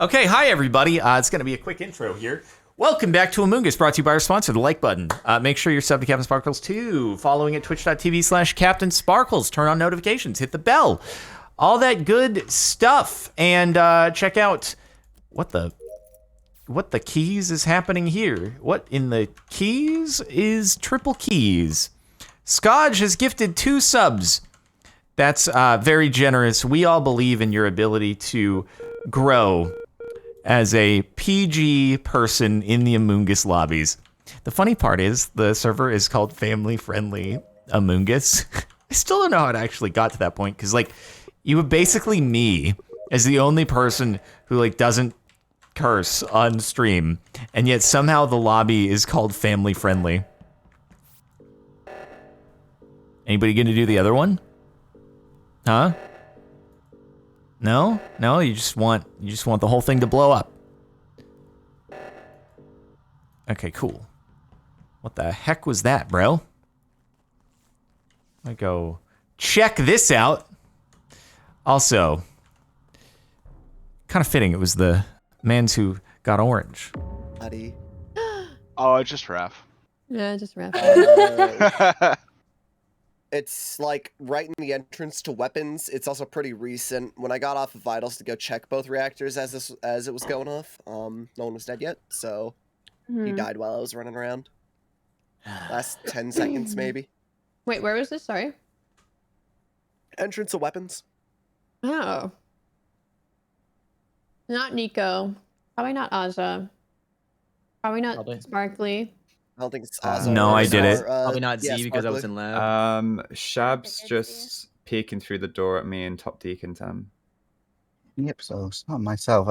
Okay, hi everybody. It's going to be a quick intro here. Welcome back to Among Us, brought to you by our sponsor, the like button. Make sure you're subbed to Captain Sparkles too. Following at twitch.tv/Captain Sparkles. Turn on notifications, hit the bell, all that good stuff. And check out what the keys is happening here. What in the keys is triple keys. Scodge has gifted 2 subs. That's very generous. We all believe in your ability to grow as a PG person in the Among Us lobbies. The funny part is the server is called Family Friendly Among Us. I still don't know how it actually got to that point, because like you have basically me as the only person who like doesn't curse on stream, and yet somehow the lobby is called Family Friendly. Anybody gonna do the other one? Huh? No? No, you just want the whole thing to blow up. Okay, cool. What the heck was that, bro? I go check this out. Also, kind of fitting it was the mans who got orange. Buddy. Oh, it's just Raph. Yeah, just wrap. It's like right in the entrance to weapons. It's also pretty recent. When I got off of Vitals to go check both reactors as it was going off, no one was dead yet, so he died while I was running around. Last 10 seconds maybe. Wait, where was this? Sorry. Entrance to weapons. Oh. Not Nico. Probably not Aza. Probably not Probably. Sparkly. I don't think it's No, I did it. Probably not Z yeah, because I was Sparkly. in lab. Shab's just peeking through the door at me and Top Deacon Tam. Yep, so it's not myself.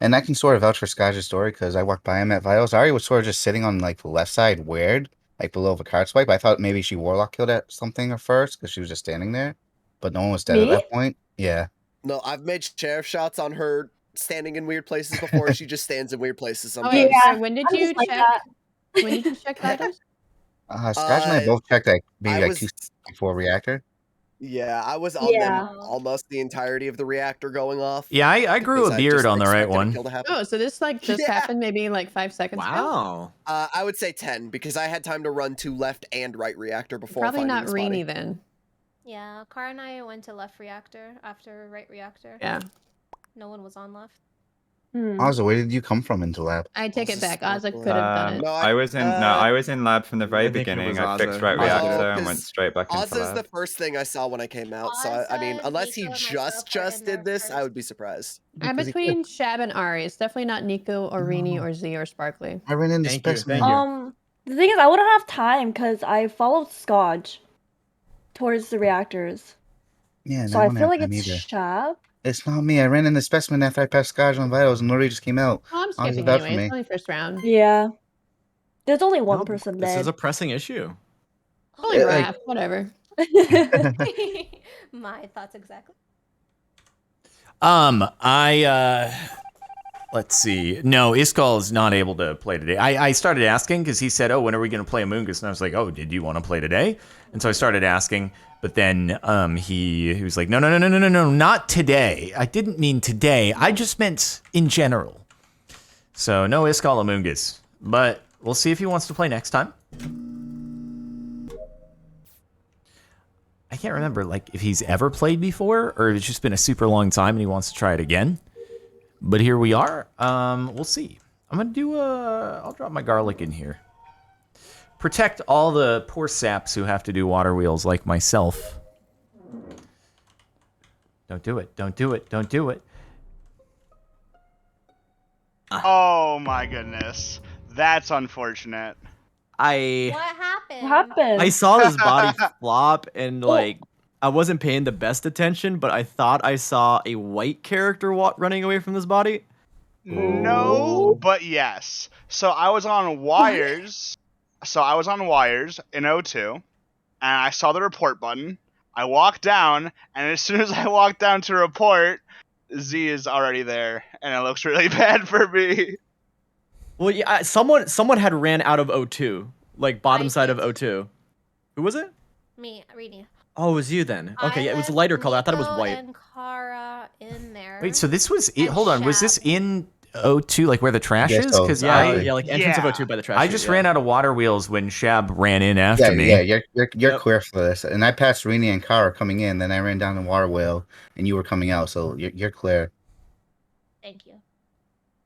And I can sort of vouch for Scotch's story because I walked by him at Vitals. Ari was sort of just sitting on like the left side, weird, like below the card swipe. I thought maybe she Warlock killed at something at first because she was just standing there, but no one was dead at that point. Yeah. No, I've made sheriff shots on her standing in weird places before. She just stands in weird places Oh, sometimes. wait, Yeah, so when did I'm you just like check? that. When did you check vitals? Scotch and I both checked like maybe I like was- 2 seconds before reactor. Yeah, I was on Yeah. them almost the entirety of the reactor going off. Yeah, I grew because a I beard just on the right expected a one. kill to happen. Oh, so this like just Yeah. happened maybe like 5 seconds ago? Wow. I would say 10 because I had time to run to left and right reactor before Probably finding not this body. Reenie then. Yeah, Car and I went to left reactor after right reactor. Yeah. No one was on left. Ozzy, where did you come from into lab? I take it Ozza back. Ozza Sparkly. could have done it. No, I was in lab from the very I think it beginning. was I fixed Ozza. right Oh, reactor and 'cause went straight back into Ozza's the lab. first thing I saw when I came out, so I mean, Ozza, unless he Nico, and myself were just in there did this, I first. would be surprised. I'm Because he between Shab and Ari. It's definitely not Nico or Reenie No. or Z or Sparkly. I ran into Thank you, specimen. thank you. The thing is, I wouldn't have time because I followed Scotch towards the reactors. Yeah, and So I wouldn't feel have like time it's either. Shab. It's not me. I ran into specimen after I passed Scotch on Vitals and literally just came out. Oh, I'm Ozzy skipping vouched for anyway. me. It's only first round. Yeah. There's only one No, person This dead. is a pressing issue. Only like- Raph, whatever. My thoughts exactly. Let's see. No, Iskall is not able to play today. I started asking because he said, "Oh, when are we going to play Among Us?" And I was like, "Oh, did you want to play today?" And so I started asking, but then he was like, "No, not today. I didn't mean today. I just meant in general." So no Iskall Among Us, but we'll see if he wants to play next time. I can't remember like if he's ever played before or if it's just been a super long time and he wants to try it again. But here we are. We'll see. I'm gonna do I'll drop my garlic in here. Protect all the poor saps who have to do water wheels like myself. Don't do it. Don't do it. Don't do it. Oh my goodness. That's unfortunate. What I happened? What happened? I saw this body flop and like I wasn't paying the best attention, but I thought I saw a white character running away from this body. No, but yes. So I was on wires. So I was on wires in O2, and I saw the report button. I walked down, and as soon as I walked down to report, Z is already there, and it looks really bad for me. Well, yeah, someone had ran out of O2, like bottom I side of did. O2. Who was it? Me, Reenie. Oh, it was you then. Okay, yeah, it was a lighter color. I thought it was Nico white. and Kara in there. Wait, so this was And hold on, was this Shab. in O2, like where the trash Yes, is? so- Because Yeah, I yeah, like entrance of Yeah. O2 by the trash. I just ran out of water wheels when Shab ran in after Yeah, me. yeah, you're Yep. clear for this. And I passed Rini and Kara coming in, then I ran down the water wheel, and you were coming out, so you're clear. Thank you.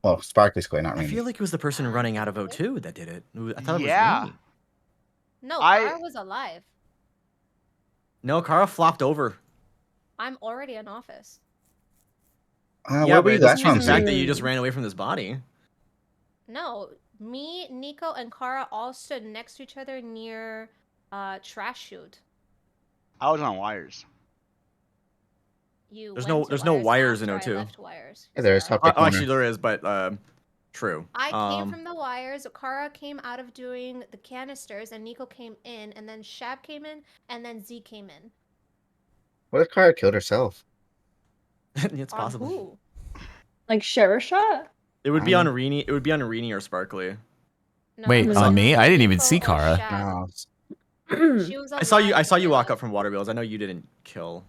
Well, Sparkly's clear, not I Rini. feel like it was the person running out of O2 that did it. I thought it was Yeah. me. No, I- Kara was alive. No, Kara flopped over. I'm already in office. Yeah, Where were but you it last doesn't change time? the fact that you Sid? just ran away from this body. No, me, Nico, and Kara all stood next to each other near trash chute. I was on wires. You There's went no- to there's no wires in after I O2. left wires. Yeah, there is. Sarah. Top right Oh, actually, corner. there is, but true. I came from the wires. Kara came out of doing the canisters, and Nico came in, and then Shab came in, and then Z came in. What if Kara killed herself? It's On possible. who? Like share a shot? It would be on Rini. It would be on Rini or Sparkly. No, Wait, it was on me? I didn't even Nico see or Kara. Shab. No, She was I saw you. I alive saw you when walk left. up from water wheels. I know you didn't kill.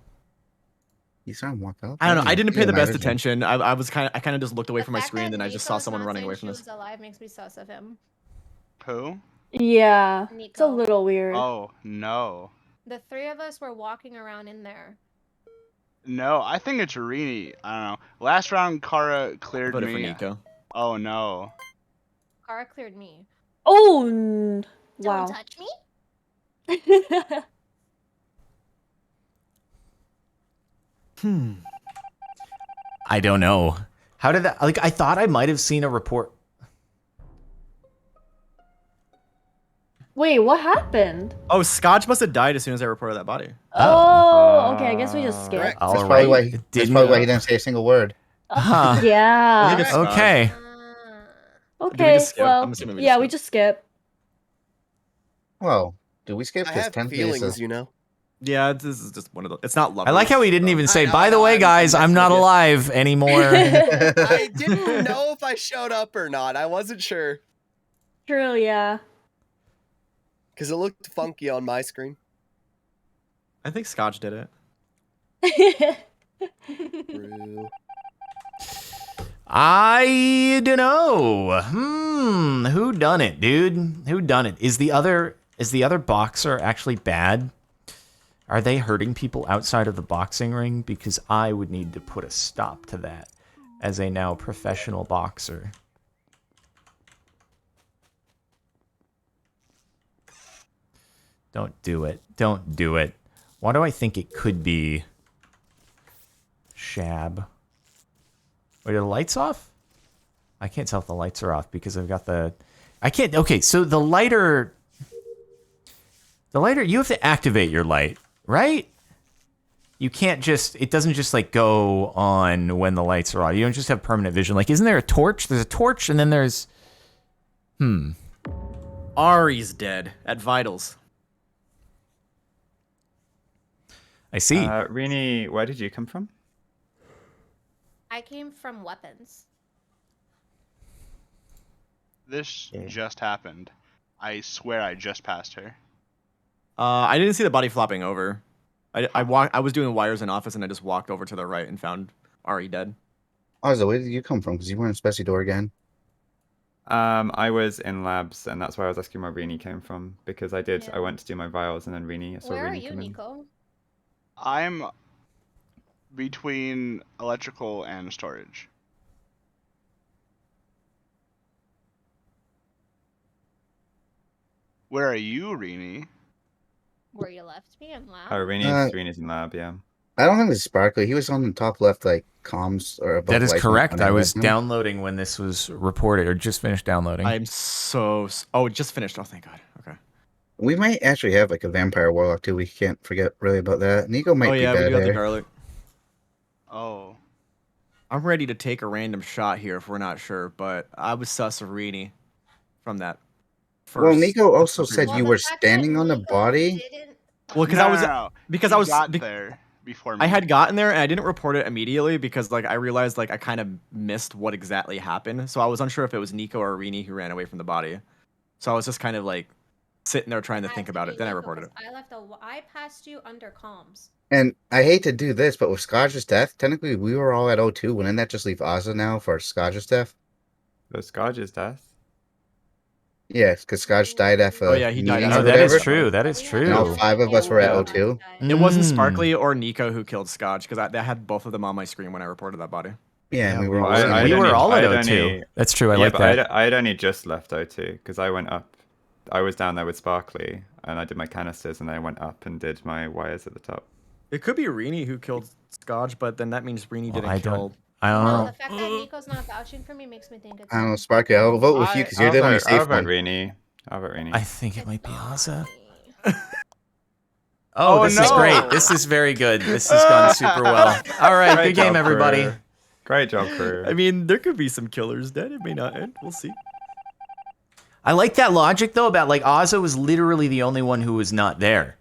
you saw him walk up. I don't know. I didn't pay the best matter. attention. I was kind of just looked away The from my fact screen, that then I just saw Nico's someone not running saying away from she this. was alive makes me sus of him. Who? Yeah. It's a Nico. little weird. Oh, no. The three of us were walking around in there. No, I think it's Rini. I don't know. Last round, Kara cleared Voted for me. Nico. Oh, no. Kara cleared me. Oh, Don't wow. touch me. I don't know. How did that, like, I thought I might have seen a report. Wait, what happened? Oh, Scotch must have died as soon as I reported that body. Oh, okay. I guess we just skipped. Correct. All That's probably why. right. That's Didn't- probably why he didn't say a single word. Huh. Yeah. I think it's Scotch. Okay. Okay. just skip? Well, I'm assuming we just yeah, skip. we just skip. Well, do we skip I this have 10 feelings, cases? you know. Yeah, this is just one of the. It's not love. I like how he didn't even say, I by the know, way, I'm guys, I'm messing not with you. alive anymore. I didn't know if I showed up or not. I wasn't sure. True, yeah. Because it looked funky on my screen. I think Scotch did it. True. I don't know. Who done it, dude? Who done it? Is the other boxer actually bad? Are they hurting people outside of the boxing ring? Because I would need to put a stop to that as a now professional boxer. Don't do it. Don't do it. Why do I think it could be Shab? Wait, are the lights off? I can't tell if the lights are off because I've got the... I can't... Okay, so the lighter... The lighter, you have to activate your light, right? You can't just... It doesn't just, like, go on when the lights are on. You don't just have permanent vision. Like, isn't there a torch? There's a torch, and then there's... Ari's dead at Vitals. I see. Rini, where did you come from? I came from weapons. This Yeah. just happened. I swear I just passed her. I didn't see the body flopping over. I was doing wires in office and I just walked over to the right and found Ari dead. Ozzy, where did you come from? Because you were in Specie Door again. I was in labs, and that's why I was asking where Rini came from, because I Yeah. went to do my vials, and then Rini, I saw Where are Rini you, come in. Nico? I'm between electrical and storage. Where are you, Rini? Where you left me in lab? Oh, Rini's in lab, yeah. I don't think it's Sparkly. He was on the top left, like comms or above. That is lights correct. when I read was them. downloading when this was reported, or just finished downloading. I'm so... Oh, it just finished. Oh, thank God. Okay. We might actually have like a vampire warlock too. We can't forget really about that. Nico might Oh, be yeah, we bad do have the there. garlic. Oh. I'm ready to take a random shot here if we're not sure, but I was sus of Rini from that first. Well, Nico also said Well, you the were fact that standing on the Nico body. didn't- Well, because No, I was... no, no. Because He I was... got be- there before me. I had gotten there and I didn't report it immediately because like I realized like I kind of missed what exactly happened. So I was unsure if it was Nico or Rini who ran away from the body. So I was just kind of like sitting there trying to think about it. Then I Nico, reported it. 'cause I passed you under comms. And I hate to do this, but with Scotch's death, technically we were all at O2. Wouldn't that just leave Ozza now for Scotch's death? The Scourge's death. Yeah, because Scotch died at Oh, yeah, he died meetings after or Oh, that is whatever. true. That is Yeah. true. And all 5 of us were at Yeah. O2. It wasn't Mm. Sparkly or Nico who killed Scotch because I had both of them on my screen when I reported that body. Yeah, and we were all well, sitting I'd We there. were only- all at I'd O2. only- That's true. I yeah, like but that. I'd only just left O2 because I went up. I was down there with Sparkly and I did my canisters and then I went up and did my wires at the top. It could be Rini who killed Scotch, but then that means Rini Well, didn't I kill. don't Well, know. the fact that Nico's not vouching for me makes me think it's. I don't know, him. Sparky, I'll vote with you because you're the only I'll safe vote one. Rini. I'll vote Rini. I think it It's might be not Ozza. me. Oh, this is no. great. This is very good. This has gone super well. All right, Great good game, job, everybody. crew. Great job, crew. I mean, there could be some killers dead. It may not end. We'll see. I like that logic though about like Ozza was literally the only one who was not there.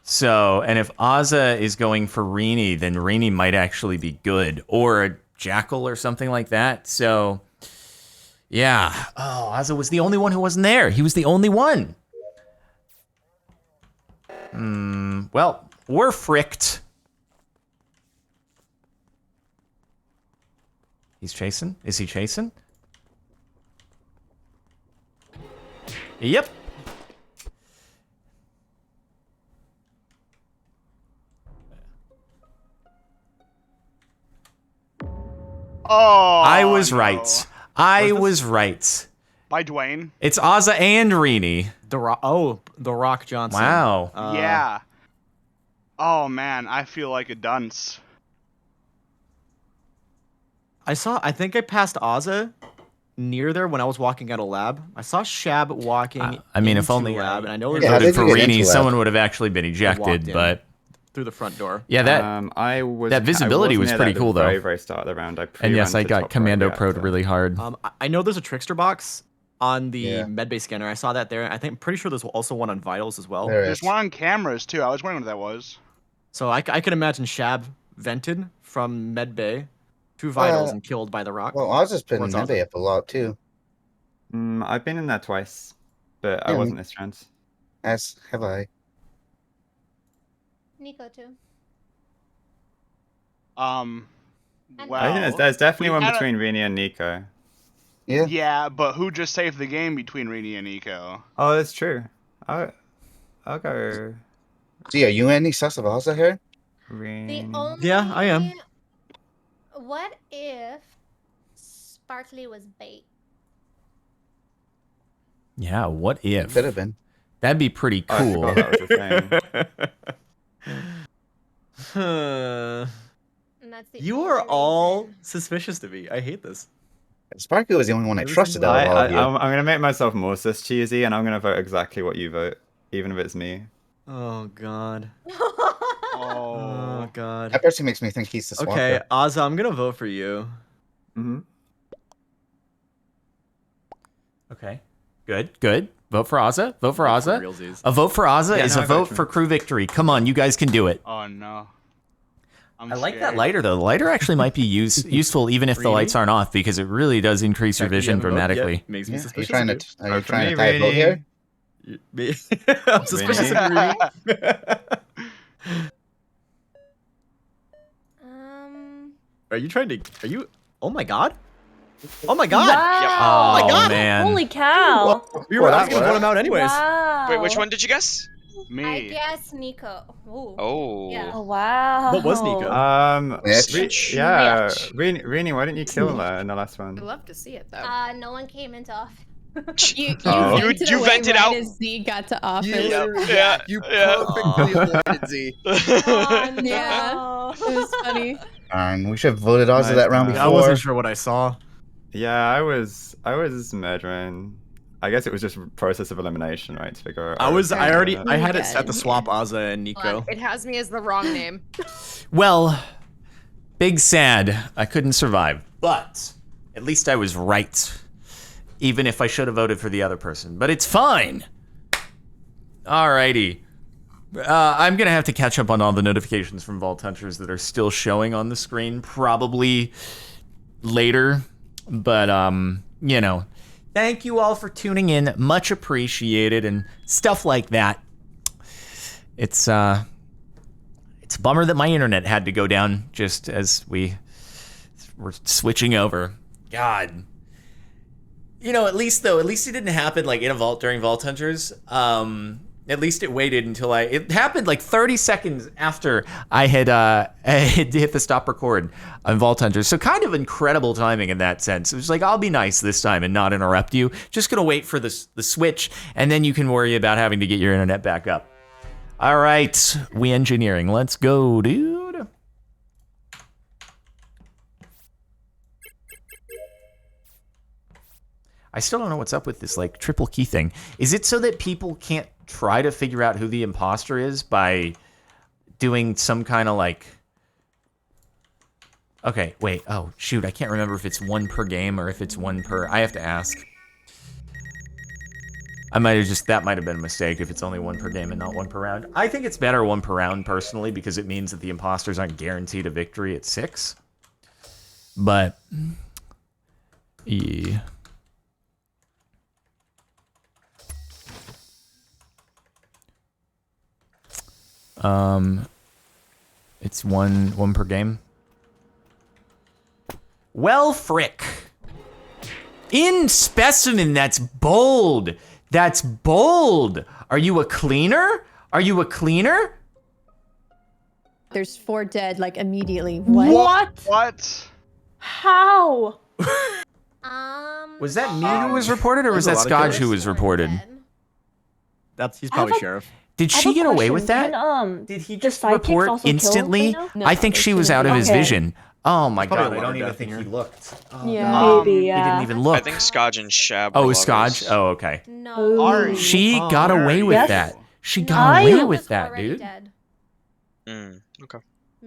So, and if Ozza is going for Rini, then Rini might actually be good, or a Jackal or something like that. So, yeah. Oh, Ozza was the only one who wasn't there. He was the only one. Well, we're fricked. He's chasing? Is he chasing? Yep. Oh, I was no. right. I was right. By Dwayne. It's Ozza and Rini. The Rock Johnson. Wow. Yeah. Oh man, I feel like a dunce. I think I passed Ozza near there when I was walking out of lab. I saw Shab walking. I mean, if into only lab, I and I know had there's how voted did for you get Rini, into lab? someone would have actually been walked ejected. in. But through the front door. yeah, that I was. that visibility I was near pretty that at cool, the though. Very, very start of the round. and yes, pre-ran I to got top Commando right Pro'd reactor. really hard. I know there's a trickster box on the Yeah. medbay scanner. I saw that there. I think pretty sure there's also one on vitals as well. There There's is. one on cameras too. I was wondering what that was. So I can imagine Shab vented from medbay to vitals and killed by the Rock. Well, Ozza's been What's in Ozza? Monday up a lot too. I've been in there twice, but I Yeah, wasn't this round. As have I. Nico too. Well, I think there's definitely we one kinda- between Rini and Nico. Yeah. yeah, but who just saved the game between Rini and Nico? Oh, that's true. I'll go See, are you any sus of Ozza here? The Rini. only. Yeah, I am. What if Sparkly was bait? Yeah, what if? Could have been. That'd be pretty Oh, I cool. forgot that was a thing. Huh. And that's the You only are all reason. suspicious to me. I hate this. Sparky was the only one I Everything trusted out of all of you. I'm gonna make myself more sus cheesy, and I'm gonna vote exactly what you vote, even if it's me. Oh god. Oh. Oh god. That person makes me think he's the swamp. Okay, Ozza, I'm gonna vote for you. Mm-hmm. Okay. Good. Vote for Ozza. Vote for Ozza. Realsies. A vote for Ozza Yeah, is no, a I got vote you. for crew victory. Come on, you guys can do it. Oh no. I'm I like that scared. lighter though. The lighter actually might be useful even if the Really? lights aren't off because it really does increase your Heck, you vision haven't voted yet. dramatically. Makes me Yeah, are you suspicious. trying of to are Vote you for trying me, to tie a vote here? you. Me- I'm suspicious of Really? Rini. Are you trying to? Are you? Oh my god! Oh my god! Wow. Oh, my God. man. Holy cow. We were Well, I was that gonna vote worked. him out anyways. Wow. Wait, which one did you guess? I Me. guess Nico. Ooh. Oh. Yeah. Oh, wow. What was Nico? Mitch? Yeah, Mitch. Rini, why didn't you kill her in the last I'd one? love to see it though. No one came into office. You Oh. vented You away vented right out. as Z got to office. Yeah. You Yeah. perfectly avoided Z. Oh, Yeah. no. It was funny. We should have voted Ozza Nice, that round man. I before. wasn't sure what I saw. Yeah, I was murdering. I guess it was just a process of elimination, right? To figure out. I had it Yeah. set to swap Ozza and Nico. It has me as the wrong name. Well, big sad. I couldn't survive, but at least I was right. Even if I should have voted for the other person, but it's fine. Alrighty. I'm gonna have to catch up on all the notifications from Vault Hunters that are still showing on the screen, probably later. But you know, Thank you all for tuning in. Much appreciated and stuff like that. It's a bummer that my internet had to go down just as we're switching over. God. At least it didn't happen like in a vault during Vault Hunters. At least it waited until it happened like 30 seconds after I had hit the stop record on Vault Hunters. So kind of incredible timing in that sense. It was like, I'll be nice this time and not interrupt you. Just gonna wait for the switch, and then you can worry about having to get your internet back up. All right, we engineering. Let's go, dude. I still don't know what's up with this like triple key thing. Is it so that people can't try to figure out who the imposter is by doing some kind of like... Okay, wait. Oh, shoot. I can't remember if it's one per game or if it's one per... I have to ask. That might have been a mistake if it's only one per game and not one per round. I think it's better one per round personally because it means that the imposters aren't guaranteed a victory at 6. But... yeah. It's one per game. Well, frick. In specimen, that's bold. That's bold. Are you a cleaner? Are you a cleaner? There's 4 dead, like, immediately. What? How? Was that me who was reported, or was that Scotch who was reported? He's probably sheriff. Did she get away with that? Did he just report instantly? No, I think she was out of his Okay. vision. Oh my Probably god, I a don't even death think here. he looked. Oh, Yeah. God. Maybe, He yeah. didn't even look. I think Scotch and Shab. Oh, were Scotch? lovers. Oh, okay. No. Ari. She got away with Yes. that. She No, got I away Scott with was that, already dude. dead. Okay.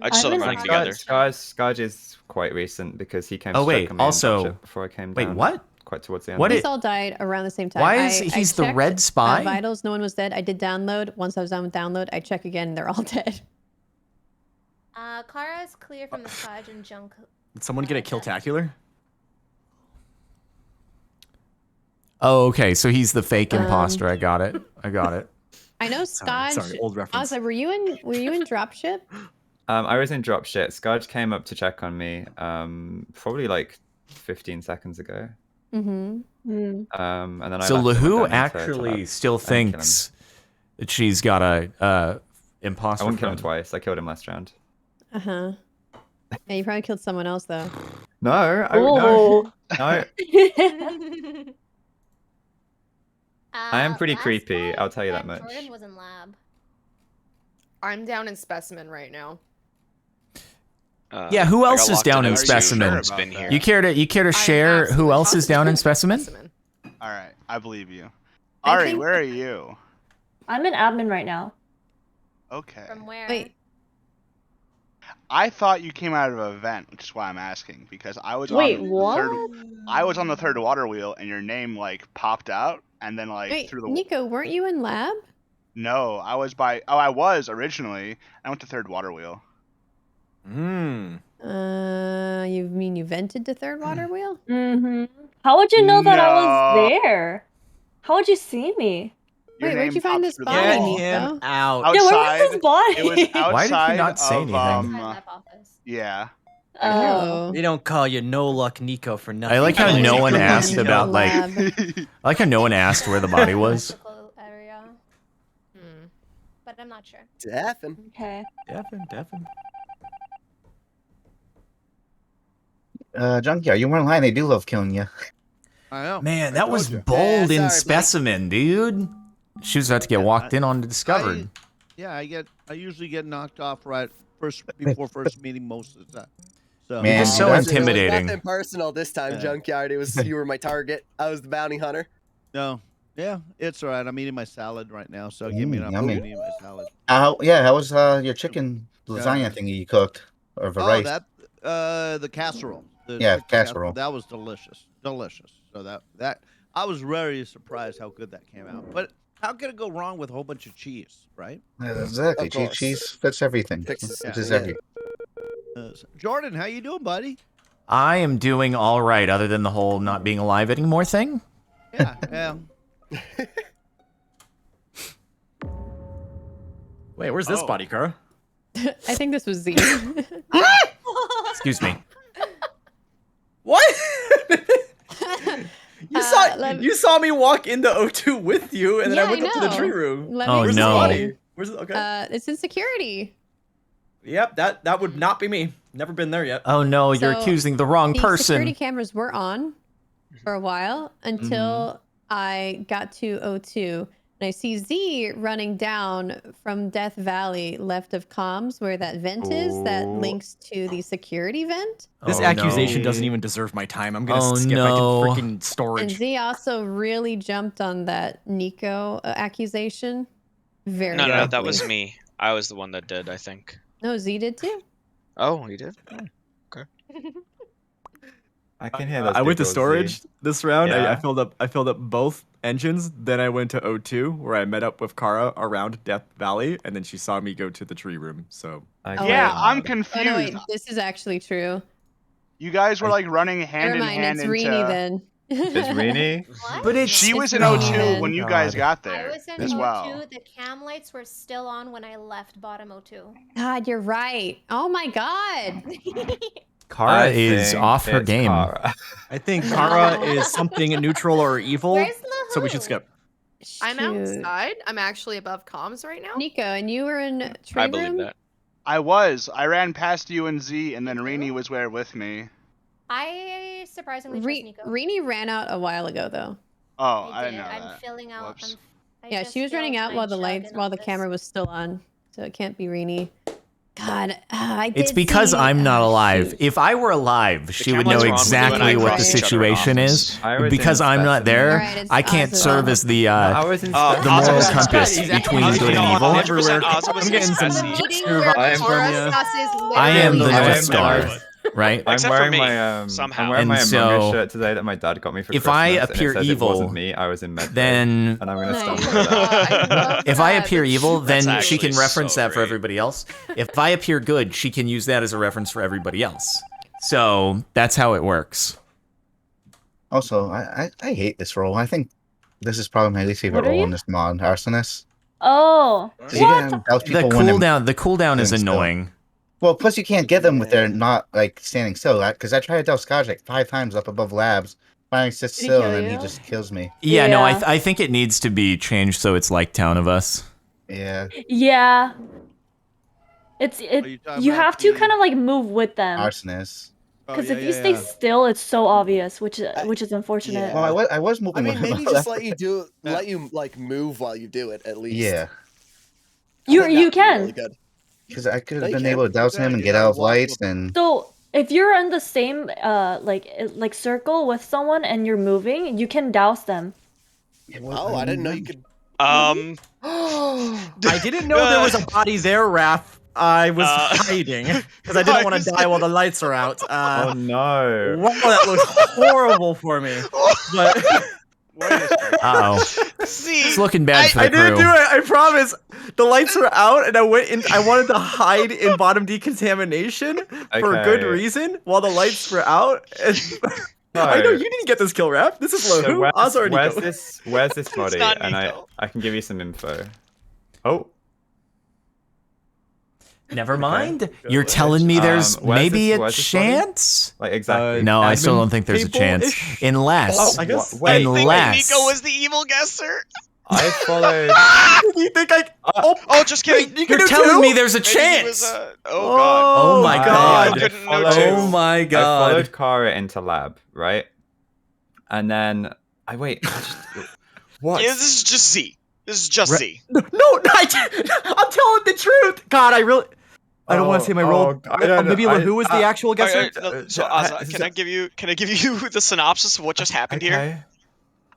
I just saw them I'm running in- together. Scarge is quite recent because he came Oh, to wait, check on me also- and before I came Wait, down. what? Quite towards the end. What We it- all died around the same time. Why is I he's the checked, red spy? Vitals, no one was dead. I did download. Once I was done with download, I check again. They're all dead. Kara is clear from the Scotch and Junk. Did someone get a killtacular? Oh, okay. So he's the fake imposter. I got it. I got it. I know Scotch. Sorry, old reference. Ozzy, were you in dropship? I was in dropship. Scarge came up to check on me probably like 15 seconds ago. Mm-hmm. And then I So left and Lahu went down into actually lab still and killed him. thinks that she's got a imposter. I wouldn't kill him friend. twice. I killed him last round. Uh-huh. Yeah, you probably killed someone else though. No, Oh. no. I am pretty Last creepy, time I'll tell you that that much. Jordan was in lab. I'm down in specimen right now. Yeah, who I else got is locked down in out too. specimen? Sheriff's been here. You care to I'm share who absolutely else is down in positive specimen? All right, I believe you. I Ari, think- where are you? I'm in admin right now. Okay. From where? Wait. I thought you came out of an event, which is why I'm asking because I was Wait, on the what? I was on the third water wheel and your name like popped out and then like Wait, through the Nico, weren't you in lab? No, I was by I was originally. I went to third water wheel. Hmm. You mean you vented to third water wheel? Mm-hmm. How would you know that I was No. there? How would you see me? Your Wait, where'd name you find popped this through the body, Get wall. Nico? him out. Outside. Yeah, where was his body? It was outside Why did you not say of, anything? Outside lab office. Yeah. Oh. They don't call you No Luck Nico for nothing. I like how Oh, no you one can asked go about like. lab. I like how no one asked where the body was. Electrical area, Hmm. but I'm not sure. Deafin. Okay. Definitely. Junkyard, you weren't lying. They do love killing you. I know. Man, I that told was you. bold Yeah, in sorry, Blake. specimen, dude. She was about to get walked in on discovered. Yeah, I usually get knocked off right before first meeting most of the time. So Man, It's so that's- intimidating. It was nothing personal this time, Yeah. Junkyard. It was you were my target. I was the bounty hunter. no, yeah, it's all right. I'm eating my salad right now, so give me an yummy. opportunity to eat my salad. How was your chicken lasagna thingy you cooked? Or the rice? The casserole. The Yeah, chicken casserole. That was delicious. So that I was very surprised how good that came out. But how could it go wrong with a whole bunch of cheese, right? Exactly. Of course. Cheese fits everything. Fixes It is yeah. everything. Jordan, how you doing, buddy? I am doing all right, other than the whole not being alive anymore thing. Yeah. Wait, where's this Oh. body, Kara? I think this was Z. Excuse me. What? let me- You saw me walk into O2 with you, and then Yeah, I went I up to the know. tree room. Let Oh, me Where's the no. body? Where's it? Okay. It's in security. Yep, that would not be me. Never been there yet. Oh no, you're So, accusing the wrong The person. security cameras were on for a while until I got to O2. And I see Z running down from Death Valley left of comms where that vent is that Oh. links to the security vent. This Oh, accusation no. doesn't even deserve my time. I'm gonna Oh, skip. no. I did freaking And storage. Z also really jumped on that Nico accusation. Very No, Yeah. that was quickly. me. I was the one that did, I think. No, Z did too. Oh, he did? Oh, okay. I can hear those I went to giggles, Z. storage this round. I Yeah. filled up both engines. Then I went to O2 where I met up with Kara around Death Valley, and then she saw me go to the tree room. So Okay. Yeah, wait. I'm Oh confused. no, wait, this is actually true. You guys were like running Never hand in mind, hand it's into. Rini then. It's Rini. What? But it's She was It's in Rini O2 then. when you guys God. got I there was in as O2. well. The cam lights were still on when I left bottom O2. God, you're right. Oh my god. Kara I is think off her it's game. Kara. I think Kara is something neutral or evil. Where's So we should Lahu? skip. I'm Shoot. outside. I'm actually above comms right now. Nico, and you were in tree I believe room? that. I was. I ran past you and Z, and then Rini was there with me. I surprisingly trust Nico. Rini ran out a while ago though. Oh, I I did. didn't know I'm that. filling out. Whoops. I Yeah, just she was running filled out my while the jug lights, and while all the this. camera was still on, so it can't be Rini. God, I did It's because see- I'm not ah, alive. shoot. If I were alive, she would know cameras were on when you and exactly I what the crossed each other in situation office. is. I was Because in I'm not specimen. there, Alright, it's I can't Ozzy. serve as the I was in the Ozzy moral was compass He's between actually good and evil. 100% Ozzy was I'm getting some Spessy. Jester Where vibes Kara from you. discusses I am the literally North I'm- Star, I'm- right? I'm Except for wearing me, my somehow. I'm wearing And my Among Us so, shirt today that my dad got me for if Christmas. I and appear it says evil, it wasn't me. I was in med. then and I'm gonna stop Nice. with that. I love if I that. appear evil, That's then she actually can reference so that for great. everybody else. If I appear good, she can use that as a reference for everybody else. So that's how it works. Also, I hate this role. I think this is probably my least favorite What are role you? in this mod, Arsonist. Oh. You can douse The people when they're- cooldown is doing still. annoying. Well, plus you can't get them if they're not like standing still. Because I tried to douse Scotch like 5 times up above labs. Finally sits Did he still kill and then he you? just kills me. Yeah, no, Yeah. I think it needs to be changed so it's like Town of Us. Yeah, Yeah. Are you talking You about have to the- kind of like move with them. Arsonist. Oh, Because yeah, if you yeah, stay yeah. still, it's so obvious, which is unfortunate. Yeah. Well, I was I moving mean, with maybe him. just let you like move while you do it at least. Yeah, I You think you that'd be can. really good. because I could No, have you been can't. able to douse him and You get gotta out of walk lights with- and So if you're in the same like circle with someone and you're moving, you can douse them. Oh, I didn't know you could. I didn't know there was a body there, Raph. I was hiding because I didn't want to die while the lights are out. Oh no! Wow, that looks horrible for me. But Uh-oh. See, It's looking bad for the I didn't crew. do it. I promise. The lights were out, and I went in. I wanted to hide in bottom decontamination for a good Okay. reason while the lights were out. And No. I know you didn't get this kill, Raph. This is So Lahu. where's, Oz already where's go. this? Where's this body? not And Nico. I can give you some info. Oh, Never mind. You're telling me there's where's maybe this- a where's this body? chance? like exactly. No, I still admin don't think there's a chance. people-ish? Unless, Oh, I guess. Wait, I think unless Nico was the evil guesser. I followed. You think I? Oh, just kidding. Wait, you can you're do telling two? me there's a Maybe he chance. was, oh god. Oh my I god. couldn't know followed- too. Oh my I god. followed Kara into lab, right? And then I wait. What? Yeah, this is just Z. This is just Z. No, I'm telling the truth. God, I really. I don't want to say my role. I don't know. Maybe Lahu was the actual guesser. So, Ozzy, can I give you the synopsis of what just happened here? Okay.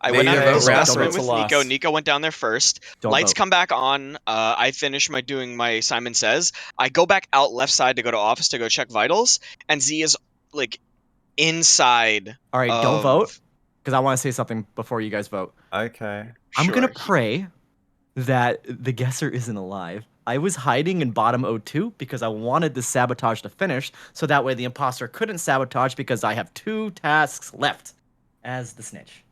I They went out either of the vote Raph or specimen it's a with loss. Nico. Nico went down there first. Don't Lights vote. come back on. I finish doing my Simon Says. I go back out left side to go to office to go check vitals, and Z is like inside. All right, don't of- vote because I want to say something before you guys vote. Okay. I'm gonna Sure. pray that the guesser isn't alive. I was hiding in bottom O2 because I wanted the sabotage to finish, so that way the imposter couldn't sabotage because I have 2 tasks left as the snitch.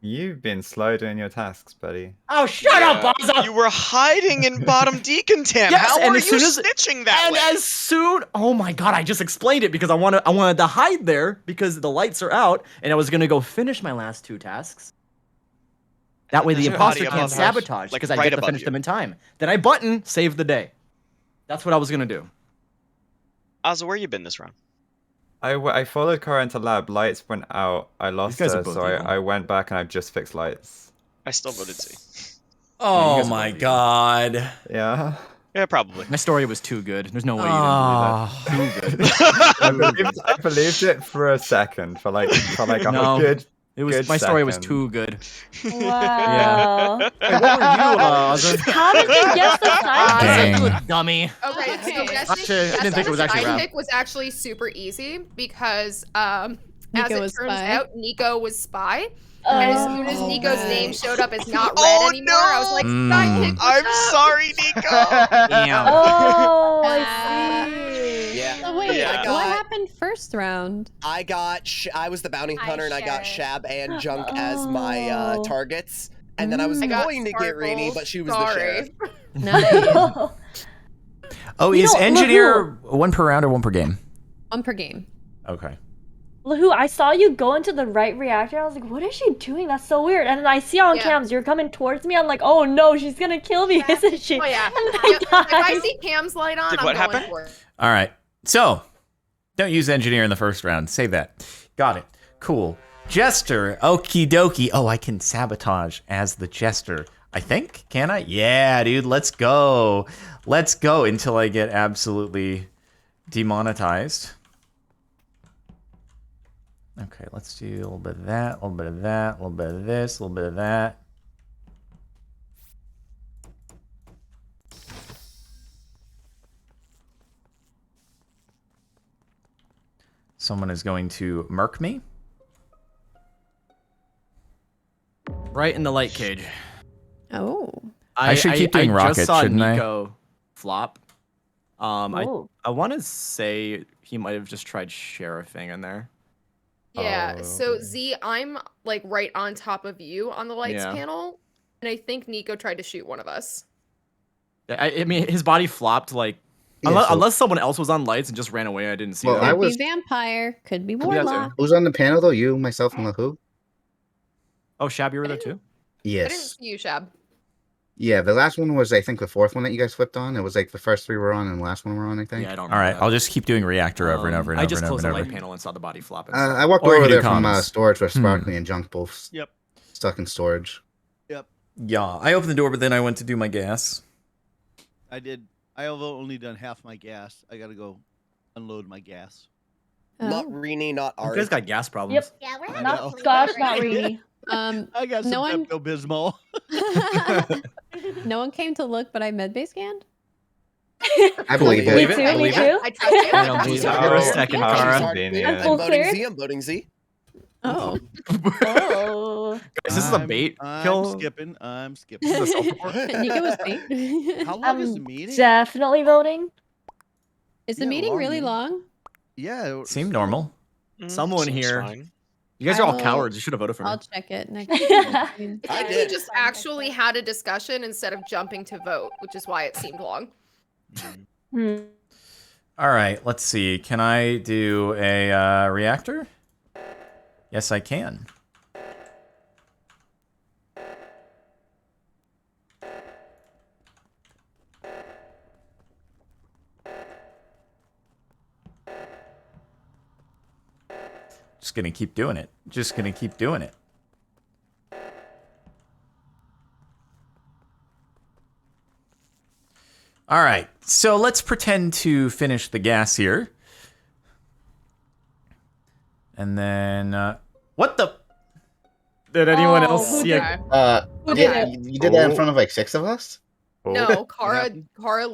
You've been slow doing your tasks, buddy. Oh, shut up, Baza! You were hiding in bottom decontam. Yes, How and are as you soon as- snitching that And way? as soon, oh my god, I just explained it because I wanted to hide there because the lights are out, and I was gonna go finish my last 2 tasks. That way the There's a imposter body can't above us, sabotage like because I right get to above finish you. them in time. Then I button save the day. That's what I was gonna do. Ozzy, where you been this round? I followed Kara into lab. Lights went out. I lost guys are her, both so evil. I went back and I've just fixed lights. I still voted C. Oh guys are my both evil. god. Yeah. Yeah, probably. My story was too good. There's no way you Oh. didn't believe that. Too good. I believed it for a second, for like a No. good. It was Good my story was second. too good. Wow. Hey, what were you, Ozzy? How did you guess the side Dang. You a dummy. Okay, so Okay. guessing, Actually, I didn't think it was actually guessing rap. Sidekick was actually super easy because as Nico it was turns spy. out, Nico was spy. And as soon as Nico's name showed up as not red Oh, anymore, I was like, Sidekick, I'm what's up? sorry, Nico. Damn. Oh, I see. Yeah. So wait, Yeah. what happened first round? I got. I was the bounty Hi, hunter, and I got Sheriff. Shab and Junk as my Oh. targets. And then I was I got going to get Rini, Sparkles. but she was Sorry. the sheriff. Nice. Oh, You is know, engineer 1 per round or 1 per game? 1 per game. Okay. Lahu, I saw you go into the right reactor. I was like, what is she doing? That's so weird. And then I see on Yeah. cams, you're coming towards me. I'm like, oh no, she's gonna kill me, isn't she? Oh yeah. And I Yep, if I died. see Cam's light on, Did I'm what going happen? for it. All right. So, don't use engineer in the first round. Save that. Got it. Cool. Jester. Okie dokie. Oh, I can sabotage as the Jester. I think. Can I? Yeah, dude. Let's go. Let's go until I get absolutely demonetized. Okay, let's do a little bit of that, a little bit of that, a little bit of this, a little bit of that. Someone is going to murk me. Right in the light cage. Oh. I should keep doing I rockets, just saw shouldn't I? Nico flop. Oh. I want to say he might have just tried sheriffing in there. Yeah, Oh, so okay. Z, I'm like right on top of you on the lights Yeah. panel, and I think Nico tried to shoot one of us. I mean, his body flopped like Yeah, unless, so- unless someone else was on lights and just ran away. I didn't see Well, that. I Could was- be vampire. Could be be that too. warlock. Who's on the panel though? You, myself, and Lahu? Oh, Shab, you were there too? I didn't Yes. see you, Shab. Yeah, the last one was I think the 4th one that you guys flipped on. It was like the first 3 were on and the last one were on, I think. Yeah, I don't. All right, remember I'll just keep doing reactor over and over and I over just and over closed and the over. light panel and saw the body flop. I walked Or you over do there from comms. storage with Sparkly and Junk both Yep. stuck in storage. Yep. Yeah, I opened the door, but then I went to do my gas. I did. I have only done half my gas. I gotta go unload my gas. Not Oh. Rini, not You Ari. guys got gas problems. Yep. Yeah, we're I having know. Not Scotch, not Rini. I got some No one- Pepto Bismol. No one came to look, but I medbay scanned. I believe Believe it. it, Me I too, me believe too. I trust you. I don't believe it. Give her a second, How Kara. convenient. I'm I'm full voting clear. Z. I'm voting Z. Oh. Oh. Is this a bait kill? I'm skipping. I'm skipping. This is a self-report? Nico was bait. How long is I'm the meeting? definitely voting. Is the Yeah, meeting long really meeting. long? Yeah. it was- Seemed normal. Someone Seems here. fine. You guys are all will- cowards. You should have voted for me. I'll check it next. I I think did. we just actually had a discussion instead of jumping to vote, which is why it seemed long. Hmm. All right, let's see. Can I do a reactor? Yes, I can. Just gonna keep doing it. Just gonna keep doing it. All right, so let's pretend to finish the gas here. And then, what the? Did anyone Oh, else who see did- a Who did Yeah, it? you did that in front of like 6 of us? Oh, No, What Kara happened?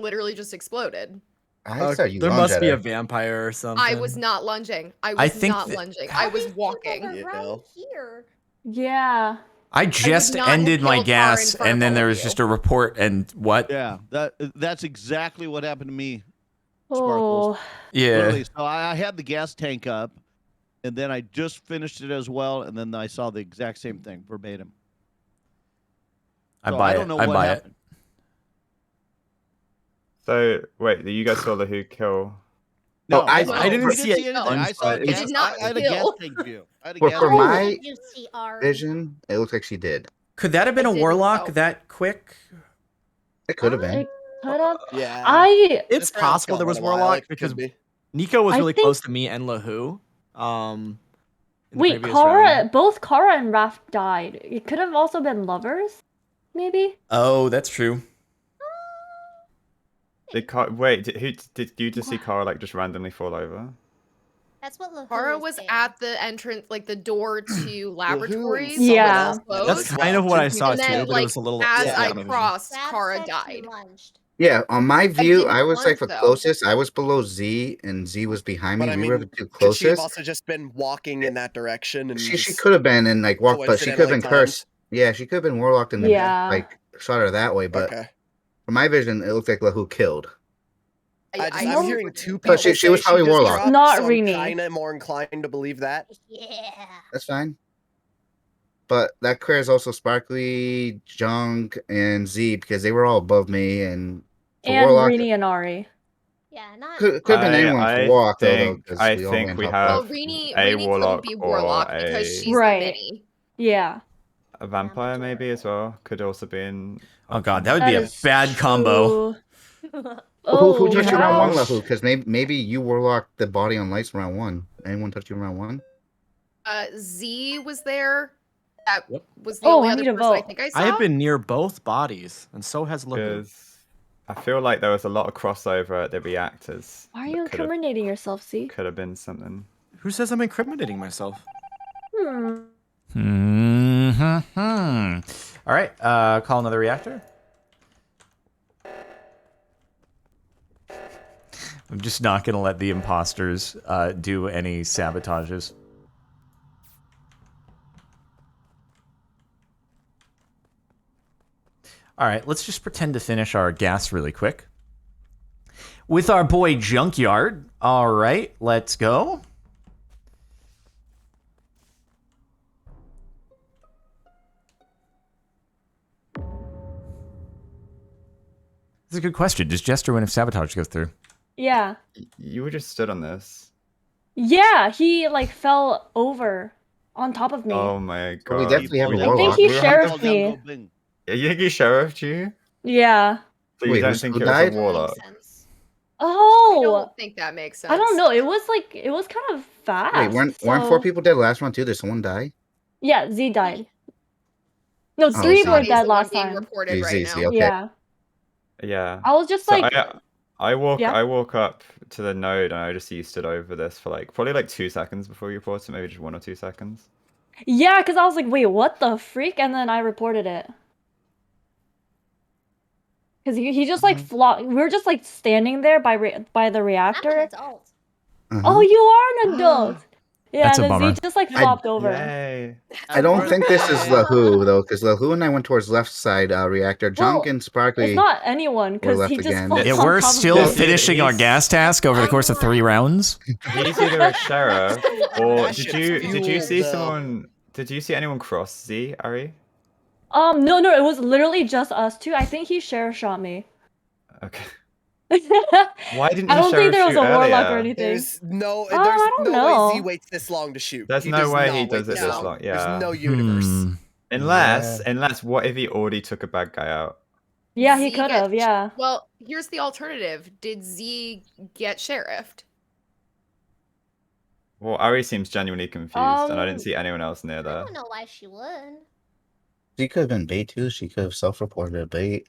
literally just exploded. I saw you there lunge must at be her. a vampire or something. I was not lunging. I was I think not that- lunging. How I was many people walking. were You right know. here? Yeah. I just not have ended my killed Kara in gas, front of and then all there of was you. just a report, and what? Yeah. That's exactly what happened to me. Oh. Sparkles. Yeah. Literally. So I had the gas tank up, and then I just finished it as well, and then I saw the exact same thing verbatim. I So buy don't it. know I what buy happened. So wait, you guys saw the who kill? No, I no, didn't we see didn't it see anything. once, I saw but a it gas. was did not I had a kill. gas tank view. I had a For gas for tank my view. You see Ari. vision, it looks like she did. Could that have been I a didn't warlock know. that quick? It could have been. It could have. Yeah. It's This round's possible there gone was a while, warlock it because could be. Nico was I really think- close to me and Lahu. In the Wait, previous Kara, round. both Kara and Raph died. It could have also been lovers, maybe. Oh, that's true. Wait, did you just see Kara like just randomly fall over? That's what Lahu Kara was was saying. at the entrance, like the door to laboratories. someone Yeah. else Closed. That's kind of what I saw And too, then, but it was a little. as yeah. I on the vision. crossed, Rab Kara said she died. lunged. Yeah, on my view, didn't I was like the lunge, though. closest. I was below Z, and Z was behind me. But I We were the mean, two could she have closest. also just been walking in that direction and She just could have been and like walked, but she could have been coincidentally cursed. Yeah, she could have been warlocked and then Yeah. like shot her that way. But Okay. from my vision, it looked like Lahu killed. I'm hearing two But people she was say probably just warlock. dropped, Not so Rini. I'm kind of more inclined to believe that. Yeah. That's fine. But that clears also Sparkly, Junk, and Z because they were all above me, and for And warlock Rini and Ari. Yeah, not. could have been anyone I for warlock though. think- 'Cause I we all think ran we top have- Well, left. Rini a couldn't warlock be or warlock a- because she's Right. the mini. Yeah. A vampire maybe as well could also be in. Oh god, that would be a is bad combo. true. Who touched you round one, gosh. Lahu? Because maybe you warlocked the body on lights round one. Anyone touch you round one? Z was there. That Yep. was the Oh, only I other need a person I vote. think I saw. I have been near both bodies, and so has Lahu. Because I feel like there was a lot of crossover at the reactors. Why are you incriminating yourself, see? Could have been something. Who says I'm incriminating myself? Hmm. All right. Call another reactor. I'm just not gonna let the imposters do any sabotages. All right, let's just pretend to finish our gas really quick. With our boy Junkyard. All right, let's go. That's a good question. Does Jester win if sabotage goes through? Yeah. You were just stood on this. Yeah, he like fell over on top of me. Oh my god. We definitely have a I think warlock. he We were sheriffed me. Yeah, you think he sheriffed you? Yeah. So you Wait, don't who think it was died? a warlock? I Oh, don't think that makes sense. I don't know. It was kind of fast. Wait, weren't so- 4 people dead last round too? Did someone die? Yeah, Z died. No, Oh, 3 Z. were He's dead the one last being time. reported Z, right Z, now. okay. Yeah. Yeah. I was just So like, I walk Yeah. I walk up to the node and I just see you stood over this for probably 2 seconds before you report it, maybe just 1 or 2 seconds. yeah, because I was like, wait, what the freak? And then I reported it. Because he just like flopped. We were just like standing there by the I'm an reactor. adult. Oh, you are an adult. Yeah, That's a and then bummer. Z just like flopped over. Yay. I don't think this is Lahu though, because Lahu and I went towards left side reactor. Junk and Sparkly. It's not anyone because left he just again. flopped Yeah, on we're top of still me. finishing our gas task over the course of 3 rounds. He's either a sheriff or That did shit's you see fueled, though. someone did you see anyone cross Z, Ari? No, it was literally just us two. I think he sheriff shot me. Okay. I Why didn't you don't think sheriff there was shoot a warlock earlier? or anything. There's no, Oh, there's I don't no know. way Z waits this long to shoot. There's He no does way not he wait does it this long. long, yeah. There's no universe. Hmm. Unless what if he already took a bad guy out? Yeah, he Z could have. gets- Yeah. Well, here's the alternative. Did Z get sheriffed? Well, Ari seems genuinely confused, and I didn't Um, see anyone else near I there. don't know why she would. She could have been bait too. She could have self-reported a bait.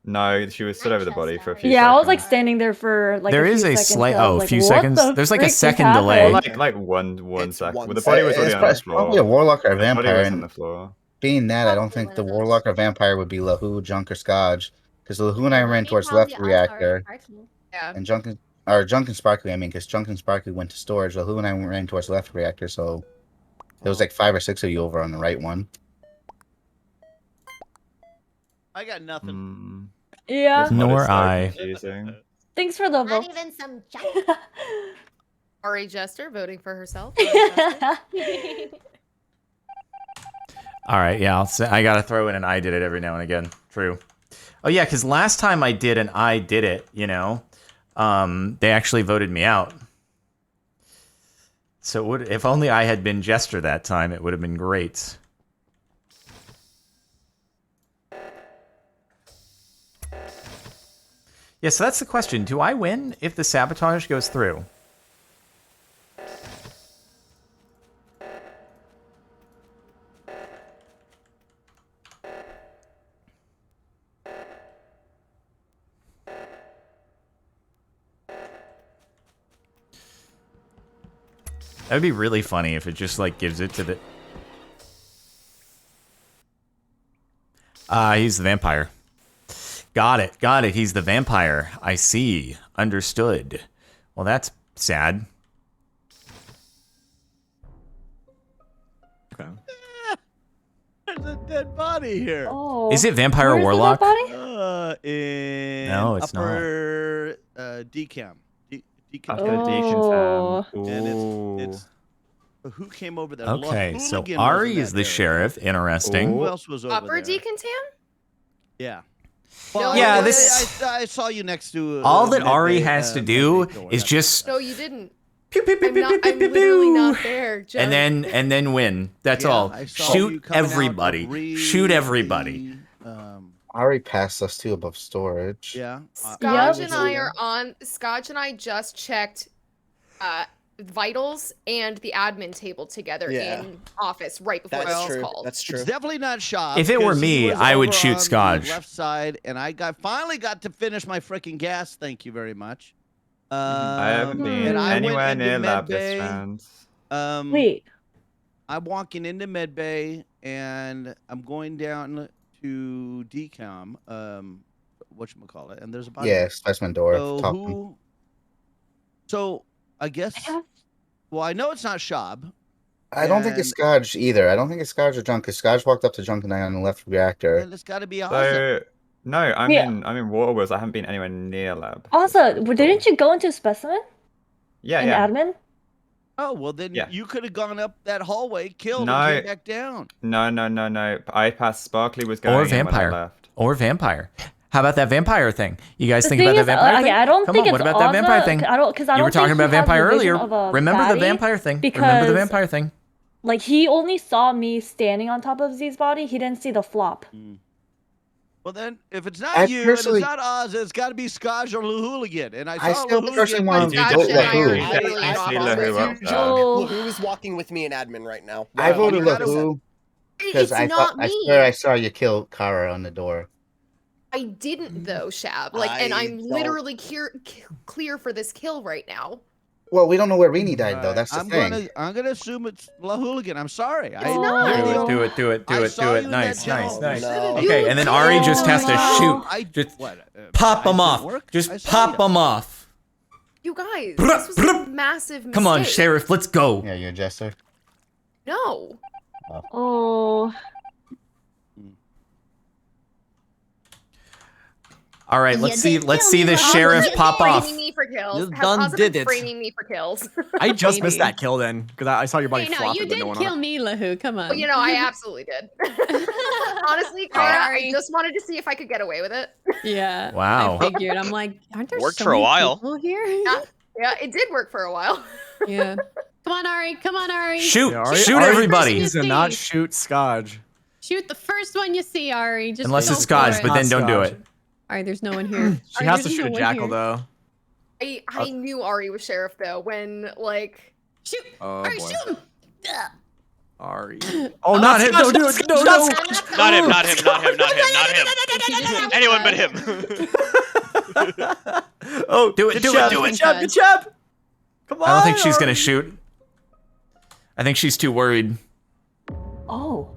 No, she was stood I over the trust body for a Ari. few Yeah, seconds. I was like standing there for like. There a is few a seconds, slight- so I was oh, like, few what seconds. the There's like a frick just second delay. happened? Like one It's second. one Well, the body was already on the It's probably a floor. warlock or a The body vampire. was on And the floor. being that, I don't Probably think one the of those. warlock or vampire would be Lahu, Junk, or Scodge. Because Lahu and I ran Maybe towards probably left us or reactor, Sparky. Yeah. and Junk and Sparkly. I mean, because Junk and Sparkly went to storage. Lahu and I ran towards left reactor, so there was like 5 or 6 of you over on the right one. I got nothing. Yeah. This mod is Nor so I. confusing. Thanks for the Not vote. even some junk. Ari Jester voting for herself. All right, yeah, I gotta throw in an I did it every now and again. True. Oh yeah, because last time I did an I did it, they actually voted me out. So if only I had been Jester that time, it would have been great. Yeah, so that's the question. Do I win if the sabotage goes through? That would be really funny if it just, like, gives it to the... He's the vampire. Got it. He's the vampire. I see. Understood. Well, that's sad. Okay. There's a dead body here. Oh. Is it Vampire Where's the Warlock? dead body? In No, it's not. upper decam. Decam. After decam. And it's who came over there? Okay, so Hooligan was Ari in is that the area. sheriff. Interesting. Who else was over Upper there? Decontam? Yeah. No, Yeah, I- this- I saw you next to. All that Midday, Ari has to do Midday door. is That's- just No, you didn't. pew, pew, pew, I'm, pew, not, pew, I'm pew, literally pew. not there. Joe. and then win. That's Yeah, all. I saw you Shoot coming out everybody. of Shoot everybody. Ari passed us too above storage. Yeah. Scotch Yep. and I are on. Scotch and I just checked vitals and the admin table together Yeah. in office right before That's this true. called. That's true. It's definitely not shop. If it were because he me, was I would over shoot on the Scotch. Left side, and I finally got to finish my freaking gas. Thank you very much. I haven't Hmm. been and I went anywhere into near med lab bay. this round. Wait. I'm walking into med bay, and I'm going down to decom. Whatchamacallit, and there's a body. Yeah, specimen door. So top one. who? So I guess. Well, I know it's not Shab. I don't think it's Scotch either. I don't think it's Scotch or Junk, because Scotch walked up to Junk and I on the left reactor. And it's got to be Ozzy. So no, I'm Yeah. in Waterwills. I haven't been anywhere near lab. Also, didn't you go into specimen Yeah, and yeah. admin? Oh well, then Yeah. you could have gone up that hallway, killed, No. and came back down. No. I passed Sparkly was going Or in when I vampire. left. Or vampire. How about that vampire thing? You guys The think thing about that is, vampire thing? okay, I don't Come think on, it's what about that vampire Ozzy, thing? I don't, because I You don't were talking think about he has vampire the vision earlier. of a Remember the baddie, vampire thing. Remember the because- vampire thing. Like he only saw me standing on top of Z's body. He didn't see the flop. Well then, if it's not I you personally- and it's not Oz, it's got to be Scotch or Hooligan. And I I saw still Hooligan. personally want to Scotch vote and I are Lahoo. literally I not see on Lahoo this. up there. Oh. Who is walking with me in admin right now? I Wow, voted you gotta- Lahoo because It's I not thought I me. swear I saw you kill Kara on the door. I didn't though, Shab. Like, and I I'm don't- literally clear for this kill right now. Well, we don't know where Rini died though. Right. That's the I'm thing. gonna assume it's La Hooligan. I'm sorry. It's not. Do it. I saw you in that Nice. general Nice. vicinity. Okay, and then Ari just has to shoot. I Just what, pop I them didn't off. work? I Just saw pop you. them off. You guys, Bruh, this was a massive mistake. Come on, Sheriff, let's go. Yeah, you're a jester. No. Oh. All right, let's see the How's sheriff it pop framing off. me for kills? You How's done it did been it. framing me for kills? I just missed Maybe. that kill then because I saw your body Hey, no, flopping, you but did no one kill on it. me, Lahu. Come on. Well, you know, I absolutely did. Honestly, Kara, I just wanted to see if I could get away with it. Yeah. Wow. I figured. I'm like, aren't there Worked so for a many while. people here? Yeah, it did work for a while. Yeah. Come on, Ari. Come on, Ari. Shoot, Yeah, Ari- shoot Ari everybody. needs to See. not shoot Scotch. Shoot the first one you see, Ari. Just Unless go it's for Scotch, it. but then don't do Scotch. it. All right, there's no one here. She Ari, has to there's shoot no a one jackal here. though. I knew Ari was sheriff though when like Shoot. Oh Ari, boy. shoot him. Ari. Oh, not him. Scotch, Don't do it. No, no. Not him, not him, not him, not him, not him. Anyone but him. Oh, Do it, good do it, job, do it. Good job, good job. Come on. I don't think she's gonna Ari. shoot. I think she's too worried. Oh.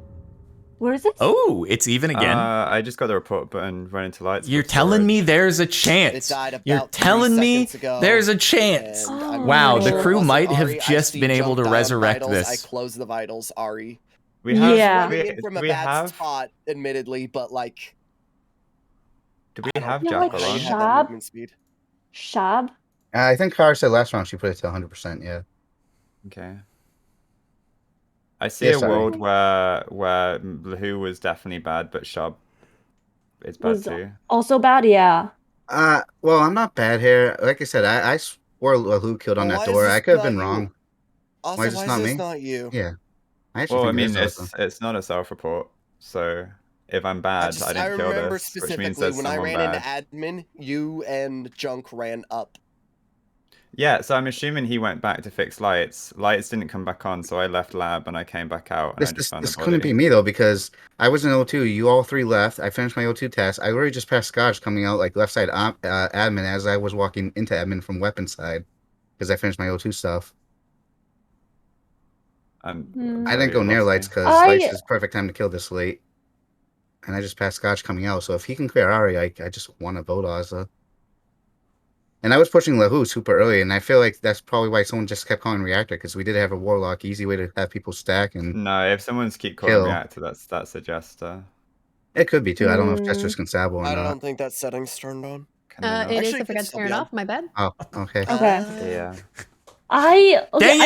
Where is it? Oh, it's even again. I just got the report button, run into lights. You're for telling storage. me there's a It chance. died about You're 3 telling me seconds ago, there's a chance. and I'm Wow, pretty the sure it crew wasn't might have Ari. I just see been able to jumped out of resurrect vitals. this. I closed the vitals, Ari. We have. Yeah. Coming in from a we bad have. spot, admittedly, but like, Do we have Yeah, like Jackal I on? have that Shab? movement speed. Shab? I think Kara said last round she put it to 100%. Yeah. Okay. I see Yeah, a sorry. world where Lahu was definitely bad, but Shab is bad Was too. also bad, yeah. Well, I'm not bad here. Like I said, I swore Lahu killed on Well, that why is door. this I could have not been you? wrong. Also, Why is this not me? not you? Yeah. I actually Well, I think it mean, is Elsa. it's not a self-report, so if I'm bad, I didn't kill remember this, which means specifically there's when I someone ran bad. into admin, you and Junk ran up. Yeah, so I'm assuming he went back to fix lights. Lights didn't come back on, so I left lab and I came back out and I just found the This body. couldn't be me though, because I was in O2. You all three left. I finished my O2 task. I already just passed Scotch coming out like left side admin as I was walking into admin from weapon side, because I finished my O2 stuff. I didn't go near lights because lights is perfect time to kill this late, and I just passed Scotch coming out. So if he can clear Ari, I just want to vote Ozza. And I was pushing Lahu super early, and I feel like that's probably why someone just kept calling Reactor, because we did have a Warlock, easy way to have people stack and No, if someone's keep calling kill. Reactor, that's a Jester. It could be too. I don't know if Jester's can Sabo or I not. don't think that setting's turned on. It is. Actually, I forgot to turn it off. My bad. Oh, okay. Okay. Yeah. I Dang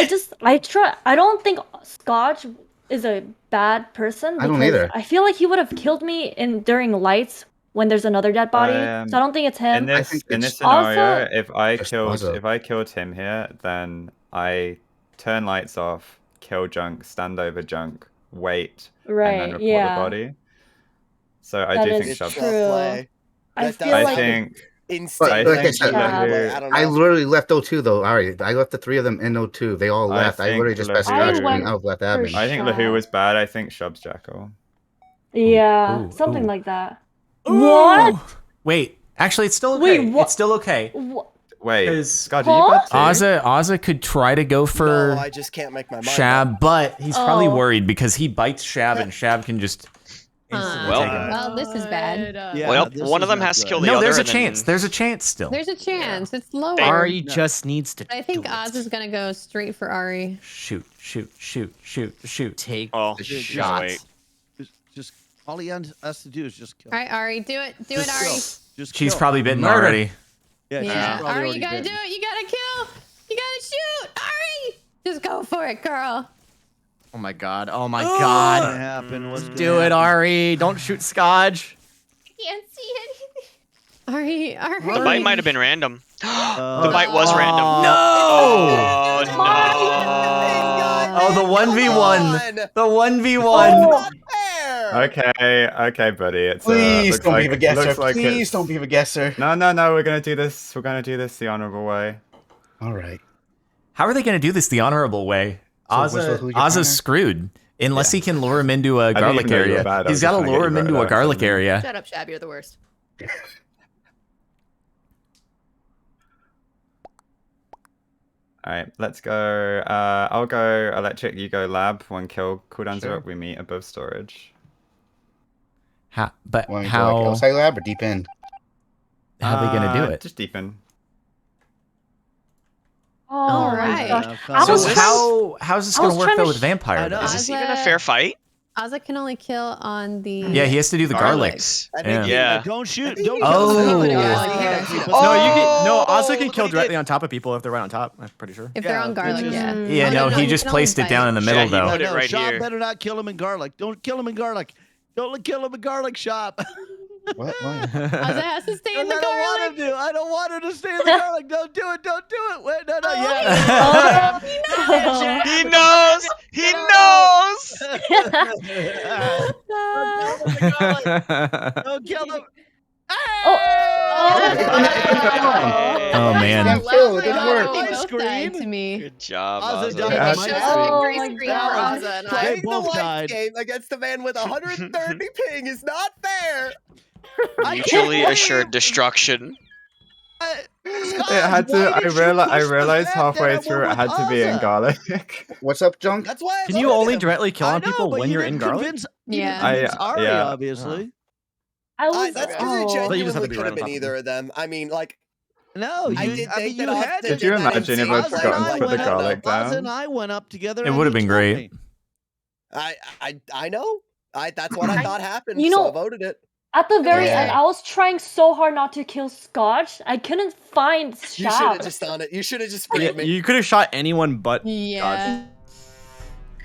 I don't think Scotch is a bad person I because don't either. I feel like he would have killed me during lights when there's another dead body. So I don't think it's him. In this scenario, Also- if I Just killed Ozza. him here, then I turn lights off, kill Junk, stand over Junk, wait, and then Right, report yeah. the body. So I That do is think Shub's true. I feel I like think But I like I think said, Lahu- I literally left O2 though. Ari, I left the three of them in O2. They all I left. I think literally just passed Lahu- Scotch coming out of left admin. I think Lahu was bad. I think Shub's Jackal. Yeah, Ooh, something ooh. like that. What? Wait, actually, it's still okay. Wait, what? It's still okay. Wait, Scott, Huh? are you bad too? Ozza could try to go for No, I just can't make my mind up. Shab, but he's probably Oh. worried because he bites Shab and Shab can just instantly Well- take him. Well, this is bad. Well, one of them has to kill the No, other. there's a and then- chance. There's a chance still. There's a chance. It's lower. Ari just needs to. I think Oz is gonna go straight for Ari. Shoot. Take Oh, the just shot. wait. Just all he has to do is just kill. All right, Ari, do it. Do it, Just Ari. kill. Just She's kill. probably bitten Murder. already. Yeah, she's Yeah, probably Ari, already you gotta bitten. do it. You gotta kill. You gotta shoot, Ari. Just go for it, girl. Oh my god. Oh my What's god. gonna happen? What's gonna Do it, happen? Ari. Don't shoot Scotch. Can't see anything. Ari. The bite might have been random. The Uh, bite was random. No! Oh no! Oh, the 1v1. Come The 1v1. Okay, buddy. It's Please looks don't like, be the guesser. looks like Please it's- don't be the guesser. No, we're gonna do this. We're gonna do this the honorable way. All right. How are they going to do this the honorable way? So where's the Lahu Ozza's partner? screwed. Unless he can lure him into a didn't garlic even know you were area. bad. I He's was got just to trying to lure get him you into a voted out, garlic something. area. Shut up, Shab. You're the worst. All right, let's go. I'll go electric. You go lab. 1 kill. Cooldowns Sure. are up. We meet above storage. But Want me to go, like, how outside lab or deep end? how are they going to do it? Just deepen. All Oh, right. gosh. I So was how's this I going was to work trying to though with sh- vampire? I know. though? Is this even a Ozza- fair fight? Ozza can only kill on the. Yeah, he has to do the garlic. Garlics. Yeah. Yeah. Don't shoot. think Don't he kill Oh. him. Put it Yeah, on he here. does, he does. No, you can. No, Oh, Ozza look can what kill he directly did. on top of people if they're right on top. I'm pretty sure. If they're Yeah, on garlic, just- yeah. Yeah, Oh, no, he he just can only placed it down in the bite. middle Yeah, though. put it No, right Shop here. better not kill him in garlic. Don't kill him in garlic. Don't kill him in garlic, Shop. What? Ozza has to stay in the I don't want garlic. him to. I don't want him to stay in the garlic. Don't do it. Don't do it. Wait, no, Oh, yeah. He knows. He knows. Don't kill him. Oh man. Damn kill, it didn't work. They both Screen. died to me. Good job, Ozza Ozza. died. Yeah, Shows I- a Oh victory my screen for God. Ozza and I. They Playing the both light died. game against a man with 130 ping is not fair. Mutually assured destruction. It had to. I realized halfway through it had to be in garlic. What's up, Junk? That's why. I Can you voted only him. directly kill I on know, people but when you you're in didn't garlic? convince- Yeah. You didn't convince Ari, yeah. obviously. I was. That's because oh. it you just have genuinely to be could right have on been top of either of them. I mean, like, No, I you, did I think mean, that you had Austin to. Did you did that imagine if insane I'd Ozza forgotten and to I put the went garlic up- Ozza and down? I went up together. It and would have he been killed great. me. I know. That's what I thought happened. You so know- I voted it. At the very Yeah. end, I was trying so hard not to kill Scotch. I couldn't find You should have Shab. just done it. You should have just Yeah, freed me. you could have shot anyone but Yeah.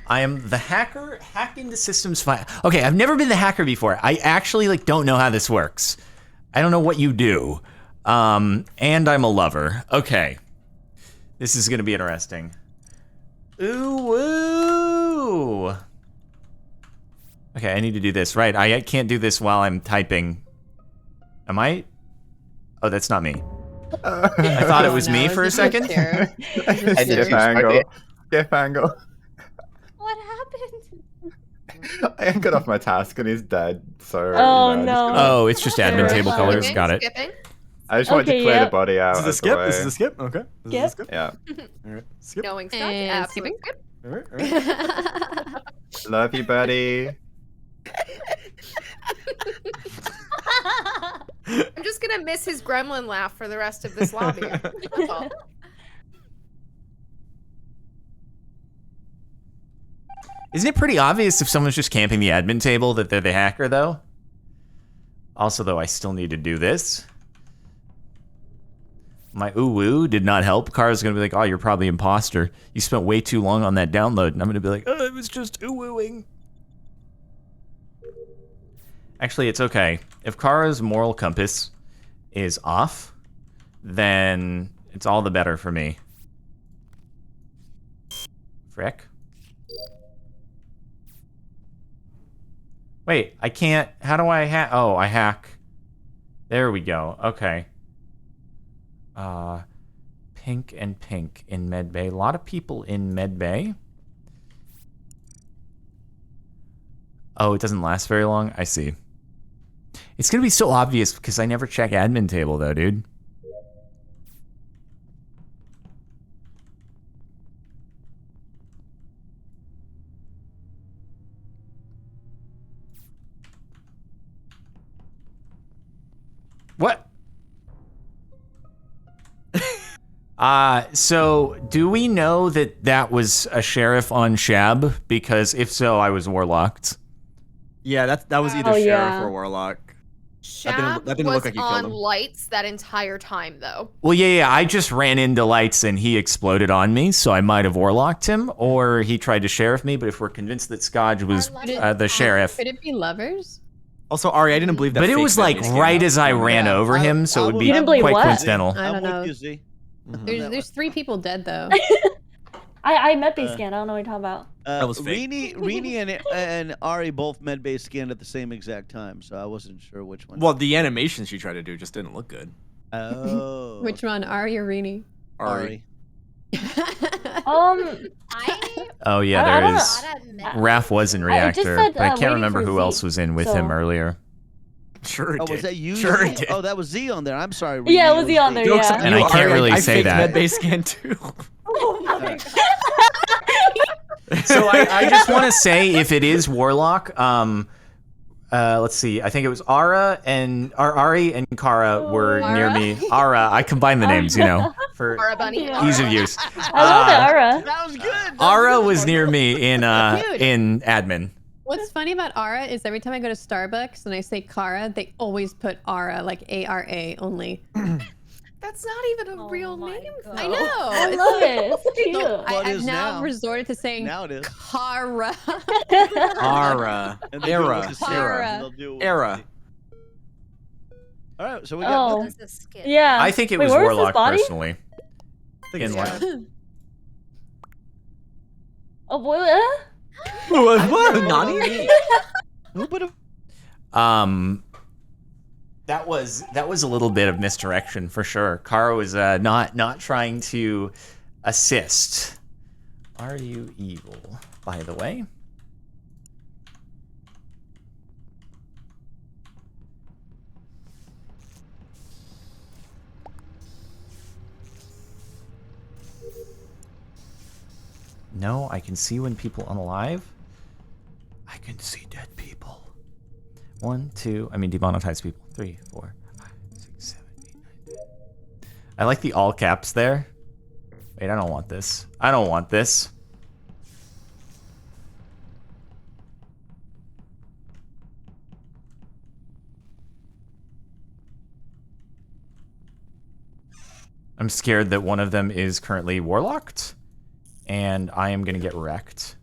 I am the hacker. Hack into systems file. Okay, I've never been the hacker before. I actually like don't know how this works. I don't know what you do. And I'm a lover. Okay. This is gonna be interesting. Ooh woo. Okay, I need to do this. Right, I can't do this while I'm typing. Am I? Oh, that's not me. I thought it was me for a second. I did Skip too, angle. Sparky. Skip angle. What happened? I got off my task and he's dead. So. Oh, you know, no. just- Oh, it's just admin table colors. Skipping, Got it. Skipping. I just wanted to Okay, clear yeah. the body out. This is a of the skip. way. This is a skip. Okay. This is a skip. Yeah. All right. Skip. Knowing Scotch, And absolute skip. All right. All right. Love you, buddy. I'm just gonna miss his gremlin laugh for the rest of this lobby. That's all. Isn't it pretty obvious if someone's just camping the admin table that they're the hacker, though? Also, though, I still need to do this. My ooh-woo did not help. Kara's gonna be like, oh, you're probably imposter. You spent way too long on that download. And I'm gonna be like, oh, it was just ooh-wooing. Actually, it's okay. If Kara's moral compass is off, then it's all the better for me. Frick. Wait, I can't. How do I hack? Oh, I hack. There we go. Okay. Pink and pink in Medbay. A lot of people in Medbay. Oh, it doesn't last very long? I see. It's gonna be so obvious because I never check admin table though, dude. What? So do we know that that was a sheriff on Shab? Because if so, I was warlocked. Yeah, that was either Oh, sheriff yeah. or warlock. Shab that didn't was look like he killed on him. lights that entire time, though. Well, yeah, I just ran into lights and he exploded on me, so I might have warlocked him, or he tried to sheriff me. But if we're convinced that Scotch was the sheriff, Could it be lovers? Also, Ari, I didn't believe that. but it fake was like Medbay scan right up. as I ran Yeah, over him, so it would will- be You didn't believe quite what? coincidental. I I'm don't with know. you, Z. There's 3 people dead though. I met base scan. I don't know what you're talking about. That was fake. Rini and Ari both med-based scanned at the same exact time, so I wasn't sure which one. Well, the animation she tried to do just didn't look good. Oh. Which one, Ari or Rini? Ari. I Oh yeah, I there don't is. gotta admit, Raph was in I just reactor, said, but I can't waiting remember for who Z, else was in with him so- earlier. Sure it Oh, did. was that you? Sure Z? it did. Oh, that was Z on there. I'm sorry. Yeah, Rini, it was Z on there, Jokes yeah. on And you, I can't Ari. really I say faked that. Medbay scan too. Oh my god. So I just want to say, if it is warlock, let's see. I think it was Ari and Kara were near me. Ara, I combined the names, you know, for Or a bunny. Yeah. ease of use. I love that Ara. That was good. Ara was near me in admin. What's funny about Ara is every time I go to Starbucks and I say Kara, they always put Ara, like ARA only. That's not even a real name. I know. I it's love like- it. It's so cute. No, Well, it I've is now now. resorted to saying Now it is. Kara. Ara. And they do it Era. with the C, Era. and they'll do it with Era. the C. All right, so we got. Oh. this is a skip. Yeah. I think it Wait, was where was his warlock body? personally. I think it's In Ara. Oh boy. What? Nani? Who put a That was a little bit of misdirection for sure. Kara was not trying to assist. Are you evil, by the way? No, I can see when people unalive. I can see dead people. 1, 2, I mean demonetized people. 3, 4, 5, 6, 7, 8, 9, 10. I like the all caps there. Wait, I don't want this. I don't want this. I'm scared that one of them is currently warlocked, and I am gonna get wrecked.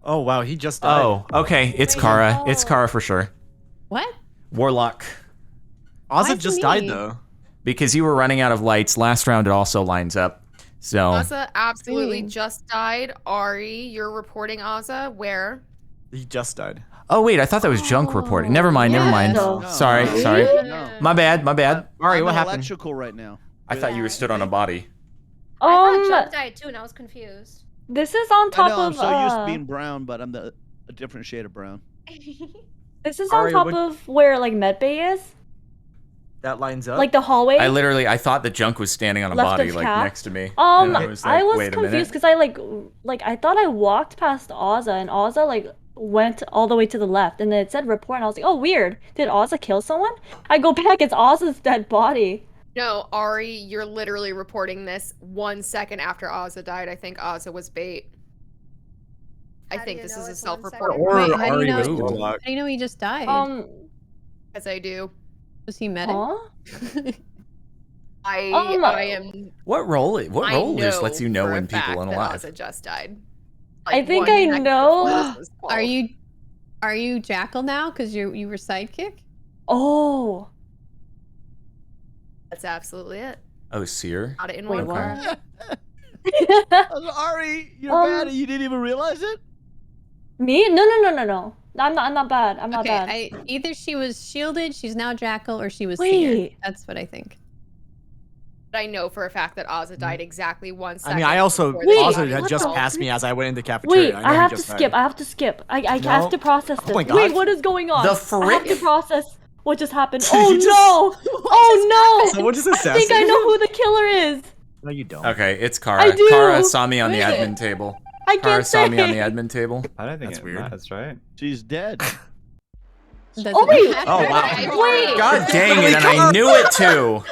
Oh wow, he just died. Oh, okay, it's Kara. It's Kara for sure. What? Warlock. Ozzy just died though. Because you were running out of lights. Last round, it also lines up. So. Ozza absolutely just died. Ari, you're reporting Ozza. Where? He just died. Oh wait, I thought that was junk reporting. Never mind. Never mind. No. Sorry. No. My bad. Ari, I'm what in happened? electrical right now. I thought you were stood on a body. I thought Junk died too, and I was confused. This is on I top know, I'm of. so used to being brown, but I'm a different shade of brown. This is Ari, on top of where like medbay is, That lines up. like the hallway. I thought the junk was standing on a Left body of like Cap? next to me. And I was wait a minute. confused because I like I thought I walked past Ozza and Ozza like went all the way to the left and then it said report and I was like, oh weird, did Ozza kill someone? I go back, it's Ozza's dead body. No, Ari, you're literally reporting this 1 second after Ozza died. I think Ozza was bait. I think this is a self-report. Wait, how do you know? Warlock. How do you know he just died? As I do. Was he medic? I am. What role? What I role just know lets you know for a when people fact are that alive? Ozza just died. I Like, think 1 I second know. before this was Are you Jackal now? Because you were sidekick. Oh. That's absolutely it. Oh, Seer. Got it in Wait, one what? word. Ari, you're bad. You didn't even realize it. Me? No. I'm not bad. I'm not bad. Either she was shielded, she's now Jackal, or she was Seer. Wait. That's what I think. But I know for a fact that Ozza died exactly 1 second. I mean, I also before the Ozzy body had was just killed. passed me as I went into the cafeteria. Wait, know I he have to just skip. died. I have to skip. I No. have to process this. my God. Wait, what is going on? The I have to frick? process what just happened. Did Oh you just- no! Oh no! Someone just I think I assassinated know him? who the killer is. No, you don't. Okay, it's Kara. I do. Kara saw me on the Wait. admin table. I Kara can't saw say. me on the admin table. I don't think That's it weird. matters, right? She's dead. Doesn't Oh wait! matter. Oh wow. Wait! God dang it, and I knew it too.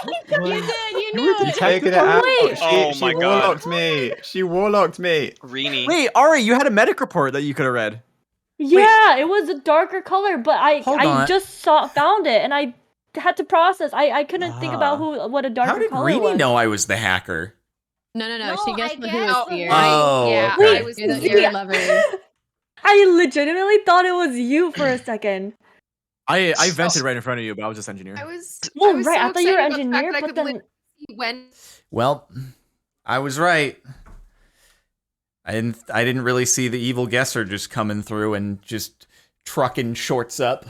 You did. You knew. Taking it out. Wait. Oh She my God. warlocked me. She warlocked me. Rini. Wait, Ari, you had a medic report that you could have read. Yeah, it was a darker color, but Hold I on. just found it and I had to process. I couldn't think about what a darker How did color Rini was. know I was the hacker? No. No, She I guessed who guess. was Seer. Oh, yeah, okay. I was You're the Seer. Seer lover. I legitimately thought it was you for a second. I vented right in front of you, but I was just engineer. I was. Well, I was right, So I thought you were excited about the fact engineer, that I but could then literally see when. Well, I was right. I didn't really see the evil guesser just coming through and just trucking shorts up.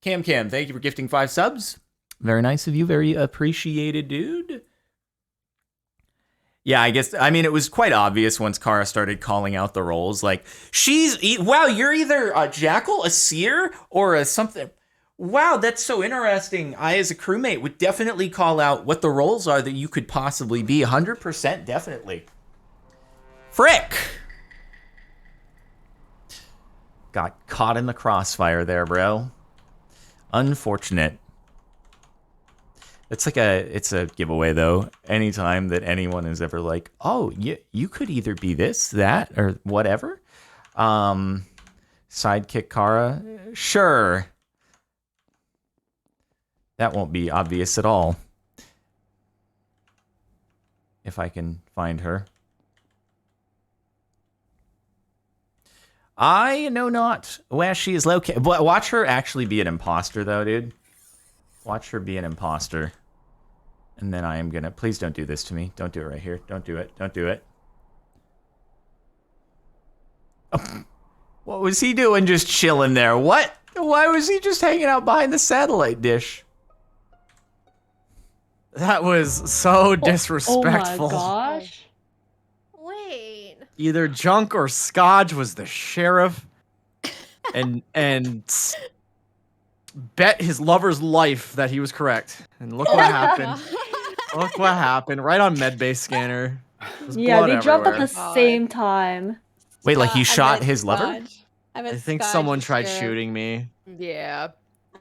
Cam, thank you for gifting 5 subs. Very nice of you. Very appreciated, dude. Yeah, I mean, it was quite obvious once Kara started calling out the roles. Like, wow, you're either a Jackal, a Seer, or a something. Wow, that's so interesting. I, as a crewmate, would definitely call out what the roles are that you could possibly be. 100% definitely. Frick! Got caught in the crossfire there, bro. Unfortunate. It's a giveaway though. Anytime that anyone is ever like, oh, you could either be this, that, or whatever. Sidekick Kara, sure. That won't be obvious at all. If I can find her. I know not where she is located. Watch her actually be an imposter, though, dude. Watch her be an imposter. And then I am gonna... Please don't do this to me. Don't do it right here. Don't do it. Don't do it. Oh, what was he doing just chilling there? What? Why was he just hanging out behind the satellite dish? That was so disrespectful. Oh my gosh. Wait. Either Junk or Scodge was the sheriff, and bet his lover's life that he was correct. And look what happened. Look what happened. Right on medbay scanner. There's Yeah, blood they dropped at everywhere. the same time. Wait, like he shot his lover? I think someone tried shooting me. Yeah.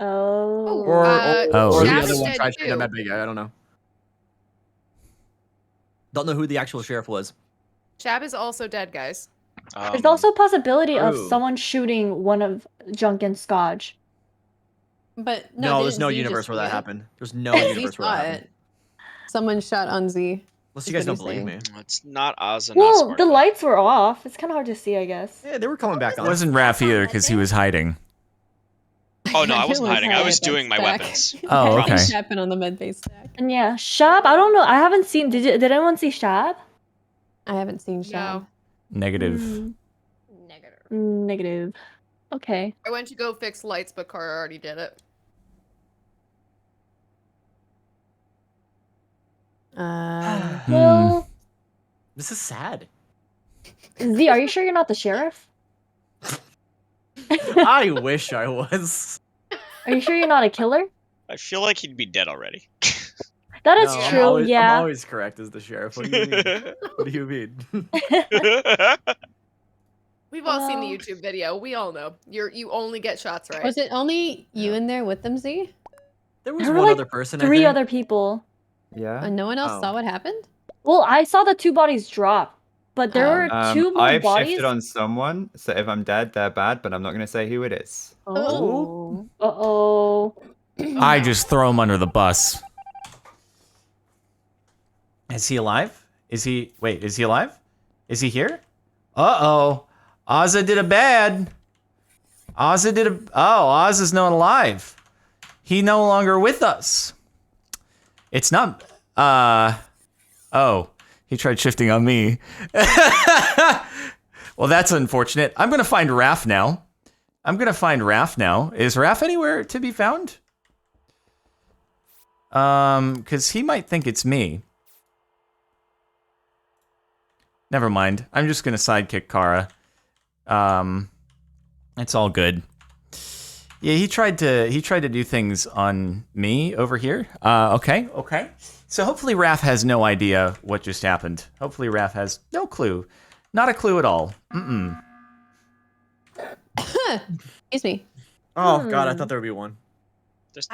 Oh. Or Oh. the Shab other is one dead tried shooting the too. medbay guy. I don't know. Don't know who the actual sheriff was. Shab is also dead, guys. There's also a possibility of true. someone shooting one of Junk and Scotch. But No, there's didn't no Z universe just where see that it? happened. There's no Z universe where saw that happened. it. Someone shot on Z. Unless is you guys what don't he's believe saying. me. It's not Ozza, not Well, Sparkly. the lights were off. It's kind of hard to see, I guess. Yeah, they were coming back It on. wasn't Raph either because he was hiding. Oh no, I It wasn't was hiding. I was hiding. doing my Stack. weapons. Oh, Promise. okay. Happened on the med base stack. And yeah, Shab. I don't know. I haven't seen. Did anyone see Shab? I haven't seen Shab. No. Negative. Negative. Negative. Okay. I went to go fix lights, but Kara already did it. Well, This is sad. Z, are you sure you're not the sheriff? I wish I was. Are you sure you're not a killer? I feel like he'd be dead already. That is No, true. I'm yeah. always correct as the sheriff. What do you mean? What do you mean? We've all seen the Well- YouTube video. We all know. You only get shots right. Was it only you in there with them, Z? There was There were one like other person. 3 I think. other people. Yeah. And no one else Oh. saw what happened? Well, I saw the 2 bodies drop, but there were 2 more I've bodies. shifted on someone, so if I'm dead, they're bad, but I'm not going to say who it is. Oh. Uh-oh. I just throw him under the bus. Is he alive? Is he... Wait, is he alive? Is he here? Uh-oh. Ozza did a bad. Ozza did a... Oh, Ozza's not alive. He no longer with us. It's not... Oh. He tried shifting on me. Well, that's unfortunate. I'm going to find Raph now. Is Raph anywhere to be found? Because he might think it's me. Never mind. I'm just gonna sidekick Kara. It's all good. Yeah, he tried to do things on me over here. Okay. So hopefully Raph has no idea what just happened. Hopefully Raph has no clue. Not a clue at all. Excuse me. Oh god, I thought there would be one. This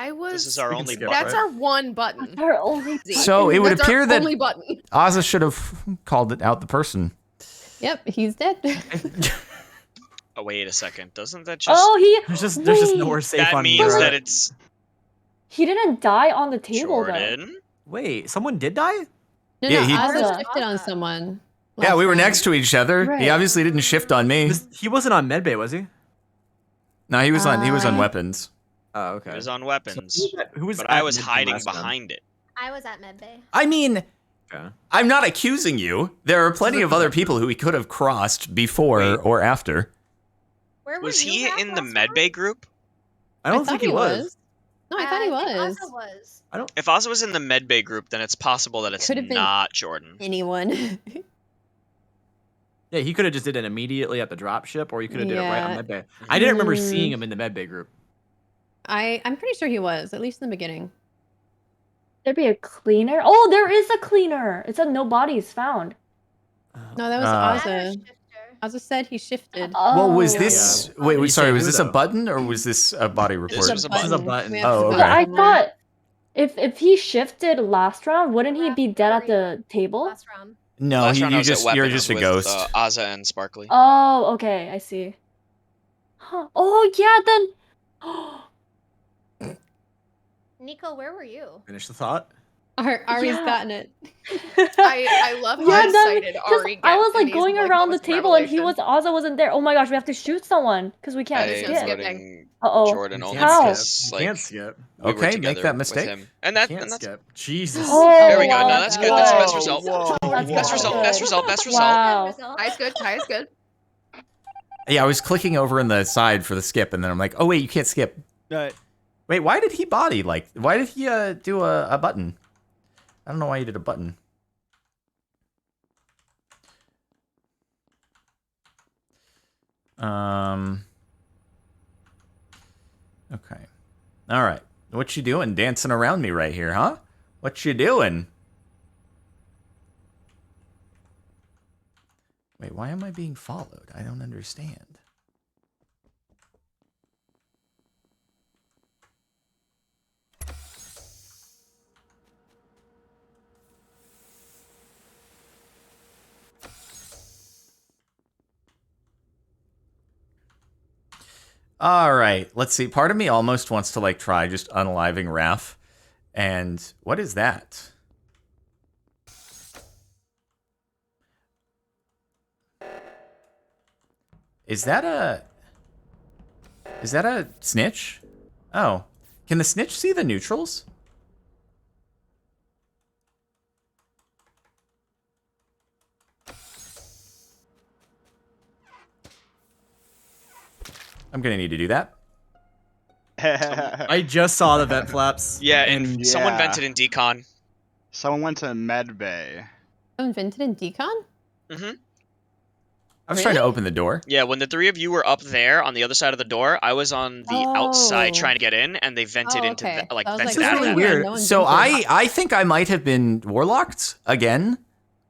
is our We can only skip, button. That's our one button. Our only Z. So it would That's our appear that only button. Ozza should have called it out the person. Yep, he's dead. Oh wait a second. Doesn't that just? Oh, he. There's just wait. nowhere safe that on means Mira. that it's He didn't die on the table though. Jordan. Wait, someone did die? No, Yeah, no, he- Ozza Ozza. shifted on someone. Yeah, we were last next to each other. He Right. obviously didn't shift on me. He wasn't on medbay, was he? No, he was on Uh, weapons. Oh, It okay. was on weapons. Who was But at I was medbay hiding last time? behind it. I was at medbay. I mean, Okay. I'm not accusing you. There are plenty of other people who we could have crossed before Wait. or after. Where Was were he you at in the last time? medbay group? I don't I think thought he was. No, I thought he think was. Ozza was. If Ozza was in the medbay group, then it's possible that it's Could have been- not Jordan. Anyone. Yeah, he could have just did it immediately at the drop ship, or he could have did it right on Yeah. medbay. I didn't remember Mm. seeing him in the medbay group. I'm pretty sure he was, at least in the beginning. There'd be a cleaner. Oh, there is a cleaner. It said no bodies found. No, that was Uh, Ozza. Shifter. Ozza said he shifted. Well, was Oh. this... Yeah. Wait, Did he sorry, say was who, this a though? button or was this a body report? This was a This is a button. We have Oh, to okay. But I vote. thought if he shifted last round, wouldn't he be dead at the table? Last round. No, Last round I you was at just you're weapons just a with, ghost. Ozza and Sparkly. Oh, okay, I see. Huh. Oh yeah, then. Nico, where were you? Finish the thought. Ari's Yeah. gotten it. I love how Yeah, then, excited 'cause Ari I gets was in like these, going around the moments of table and revelation. Ozza wasn't there. Oh my gosh, we have to shoot someone because we can't I There's am no skip. skipping. Uh-oh. Jordan You only can't How? because skip. You like can't skip. we were Okay, make together that with mistake. him. And that Can't and that's skip. Jesus. Oh, there we go. wow, No, that's good. That's the best good. result. That's Best good. result. Best result. Best result. Wow. Ty's good. Ty is good. Yeah, I was clicking over in the side for the skip, and then I'm like, oh wait, you can't skip. Wait, why did he body? Like, why did he do a button? I don't know why he did a button. Okay. All right. What you doing dancing around me right here, huh? What you doing? Wait, why am I being followed? I don't understand. All right, let's see. Part of me almost wants to like try just unaliving Raph. And what is that? Is that a snitch? Oh. Can the snitch see the neutrals? I'm gonna need to do that. I just saw the vent flaps. Yeah, and someone Yeah. vented in decon. Someone went to med bay. Someone vented in decon? Mm-hmm. I was trying to open the door. Yeah, when the three of you were up there on the other side of the door, I was on the outside Oh. trying to get in, and they vented Oh, into okay. like I was vented like, out of really that. weird. way. No one So vented. I think I might have been warlocked again.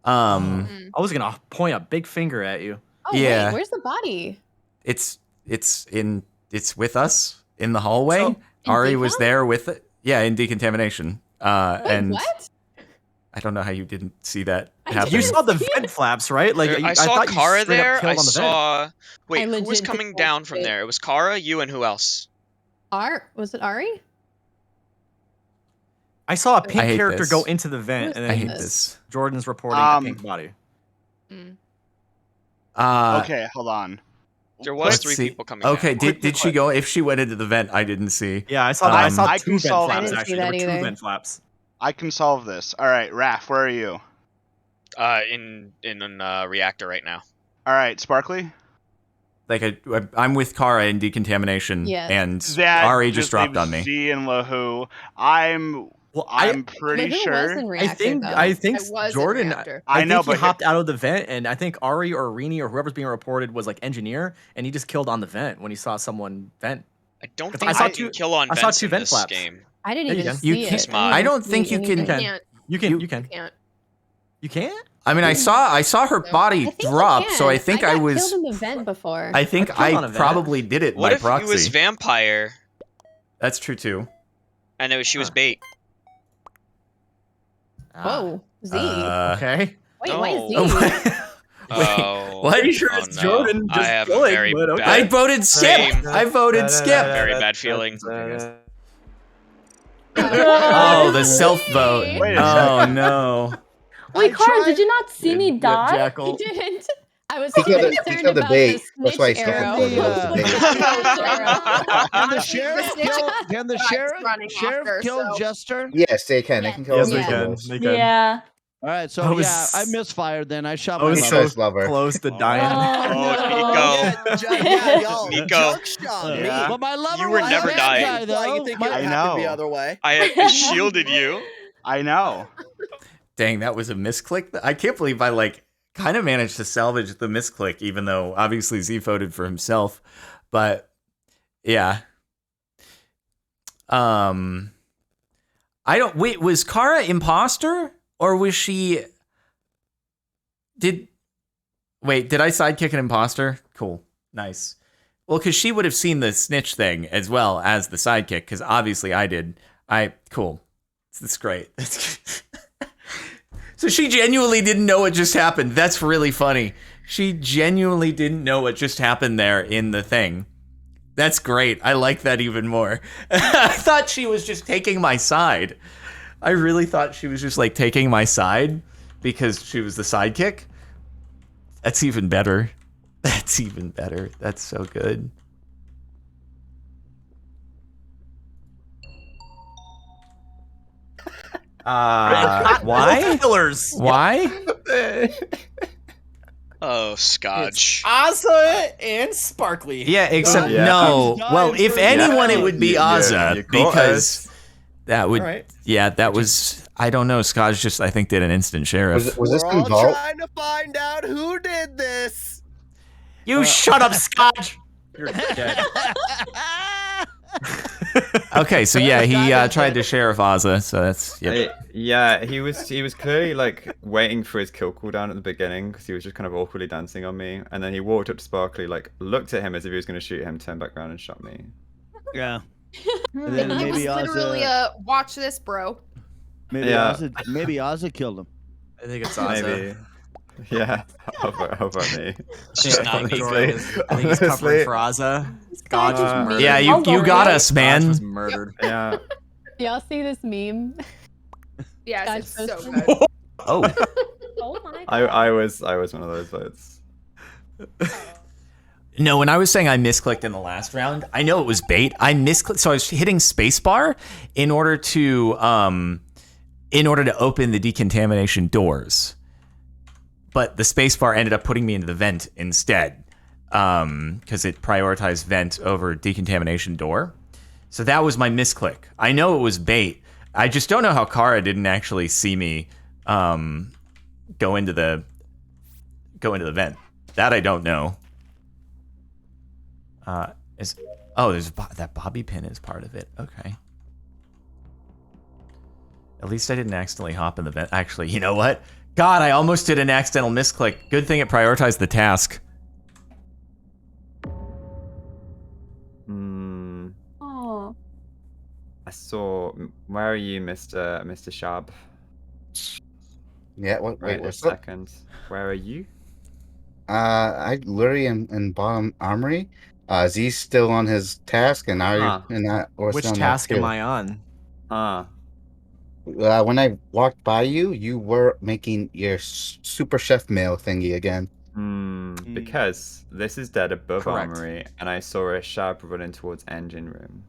Mm. I was gonna point a big finger at you. Oh, yeah. wait, where's the body? It's with us in the hallway. So- In Ari was decon? there with it. Yeah, in decontamination. Wait, And what? I don't know how you didn't see that I happen. You didn't saw the see vent flaps, right? Like I I saw thought you Kara straight up there. killed I on the vent. saw. Wait, I who was legit coming didn't down from see it. there? It was Kara, you, and who else? Was it Ari? I saw a pink hate character this. go into the vent, and I then hate this. this. Jordan's reporting a pink body. Mm. Okay, hold on. There was Let's three see. people coming. Okay, down. did she go? If she went into the vent, I didn't see. Yeah, I saw. I saw I two can vent solve flaps I didn't actually. see There were that two either. vent flaps. I can solve this. All right, Raph, where are you? In reactor right now. All right, Sparkly. Like I'm with Kara in decontamination, Yes. and That Ari just dropped leaves on me. Z and Lahu. I'm Well, pretty But who sure. was in I reactor, think though? I think I was in Jordan. reactor. I know, think he but hopped out of the vent, and I think Ari or Rini or whoever's being reported was like engineer, and he just killed on the vent when he saw someone vent. I don't I think saw I two- can kill on I saw vents two in vent this flaps. game. I didn't Yeah, you even can. see You it. can't- didn't I even don't see think you anything. can- Can't. You can. Can't. You can't. I mean, I saw her No. body I think you drop, so I can. think I got was. killed in the vent before. I think I killed on a I vent. probably did it What by if proxy. he was vampire That's true too. and she was bait? Whoa, Z. Okay. Wait, why is Z? Oh, Oh, What? Pretty sure oh it's no. Jordan I just have killing, a very but okay. I bad, voted Skip. Same. I voted Skip. very bad feeling. Oh, the self vote. Wait a Oh second. no. Wait, I Kara, tried- did you not see me die? Jackal. He didn't. I was He so killed the- he concerned killed the about bait. the That's why he snitch still arrow. voted as the Like, bait. Can the Honestly, sheriff the snitch kill? Can the guy's sheriff? running Sheriff after, kill so- Jester? Yes, they can. They can kill Yes, all they the can. criminals. They can. Yeah. All right, so I was- yeah, I misfired. Then I shot I was my so mother. Nico's lover. close to dying. Oh, Nico. Yeah, y'all Nico. junk shot me. Yeah. But my lover You were was never a bad dying. guy, though. Why you think My- it I happened the know. other way? I had shielded you. I know. Dang, that was a misclick. I can't believe I like kind of managed to salvage the misclick, even though obviously Z voted for himself. But yeah. I don't wait, was Kara imposter? Or was she did I sidekick an imposter? Cool. Nice. Well, because she would have seen the snitch thing as well as the sidekick, because obviously I did. Cool. That's great. So she genuinely didn't know what just happened. That's really funny. She genuinely didn't know what just happened there in the thing. That's great. I like that even more. I thought she was just taking my side. I really thought she was just like taking my side because she was the sidekick. That's even better. That's even better. That's so good. Why? Killers. Why? Oh, Scotch. Asa and Sparkly. Yeah, except Yeah. no. I'm Well, dying if for anyone, that. it would be Yeah, Ozza you caught because us. that would. All right. Yeah, that was. I don't know. Scotch just, I think, did an instant sheriff. Was this We're in all Vault? trying to find out who did this. You shut up, Scotch. You're dead. Okay, so yeah, he tried to sheriff Ozza. So that's Yeah, he was clearly like waiting for his kill cooldown at the beginning because he was just kind of awkwardly dancing on me, and then he walked up to Sparkly, like looked at him as if he was going to shoot him, turned back around and shot me. Yeah. And then He was maybe literally Ozza, watch this, bro. maybe Yeah. Ozza killed him. I think it's Asa. Maybe. Yeah, over me. It's just not me. Jordan is- I think he's covering for Aza. Scotch was murdered. Yeah, you got us, Scotch man. was murdered. Yeah. Y'all see this meme? Yes, Scotch it's so posted. good. Oh. Oh my god. I was one of those votes. No, when I was saying I misclicked in the last round, I know it was bait. I misclicked, so I was hitting spacebar in order to open the decontamination doors. But the spacebar ended up putting me into the vent instead, because it prioritized vent over decontamination door. So that was my misclick. I know it was bait. I just don't know how Kara didn't actually see me go into the vent. That I don't know. There's that bobby pin is part of it. Okay. At least I didn't accidentally hop in the vent. Actually, you know what? God, I almost did an accidental misclick. Good thing it prioritized the task. Oh. I saw. Where are you, Mr. Shab? Yeah. What? Right Wait. this What's up? second. Where are you? I literally am in bottom armory. Z's still on his task, and Huh. in that. Or Which still on that task am too. I on? Huh. When I walked by you, you were making your super chef meal thingy again. Because this is dead above Correct. armory, and I saw a Shab running towards engine room.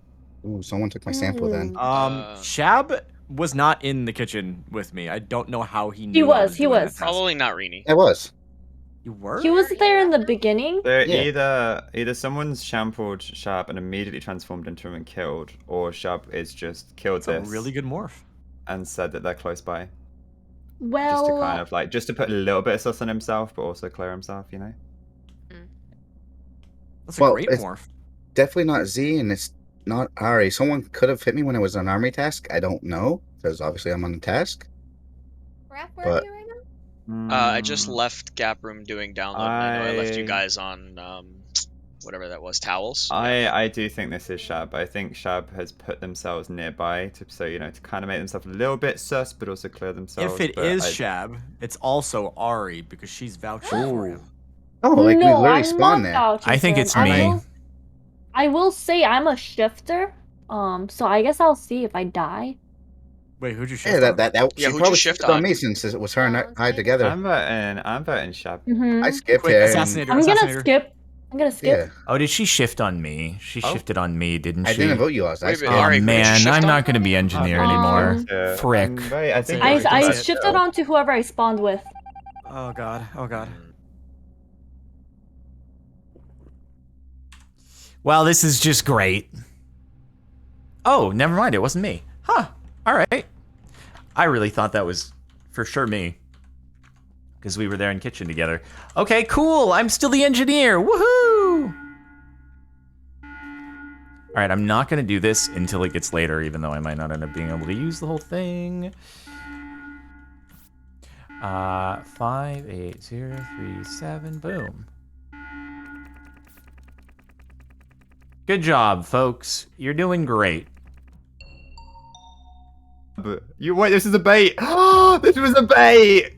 Ooh, someone took my sample then. Shab was not in the kitchen with me. I don't know how he knew. He I was. He doing that was. task. Probably not Rini. I was. You were? He was there in the beginning. So Yeah. either someone's shampled Shab and immediately transformed into him and killed, or Shab is just killed That's a this really good morph. and said that they're close by. Well, Just to kind of like, just to put a little bit of sus on himself, but also clear himself, you know? That's a great it's morph. definitely not Z, and it's not Ari. Someone could have hit me when it was an army task. I don't know, because obviously I'm on the task. Raph, where But- are you right now? I just left Gap Room doing download. And I left you I- guys on whatever that was, towels. I do think this is Shab. I think Shab has put themselves nearby to to kind of make themselves a little bit sus, but also clear themselves. If it but is I- Shab, it's also Ari because she's vouching for him. Oh, like we no, literally I'm spawned not there. vouching I think for it's him. me. I will say I'm a shifter. So I guess I'll see if I die. Wait, who'd you shift Yeah, on? that Yeah, she who'd you probably shift shifted on on? me since it was her and Oh, I it's together. I'm voting Shab. Mhm. I skipped Quick, her. assassinator, I'm gonna assassinator. skip. I'm gonna skip. Yeah, Oh, did she shift on me? She Oh. shifted on me, didn't I she? didn't vote you, Oz. I Wait, skipped. Oh Ari, who did you man, shift I'm on? not going to be engineer Um, anymore. Frick. I think I- it's I That's it. shifted onto whoever I spawned with. Oh god. Oh god. Well, this is just great. Oh, never mind. It wasn't me. Huh. All right. I really thought that was for sure me. Because we were there in kitchen together. Okay, cool. I'm still the engineer. Woohoo! All right, I'm not going to do this until it gets later, even though I might not end up being able to use the whole thing. 58037. Boom. Good job, folks. You're doing great. You wait. This is a bait. This was a bait.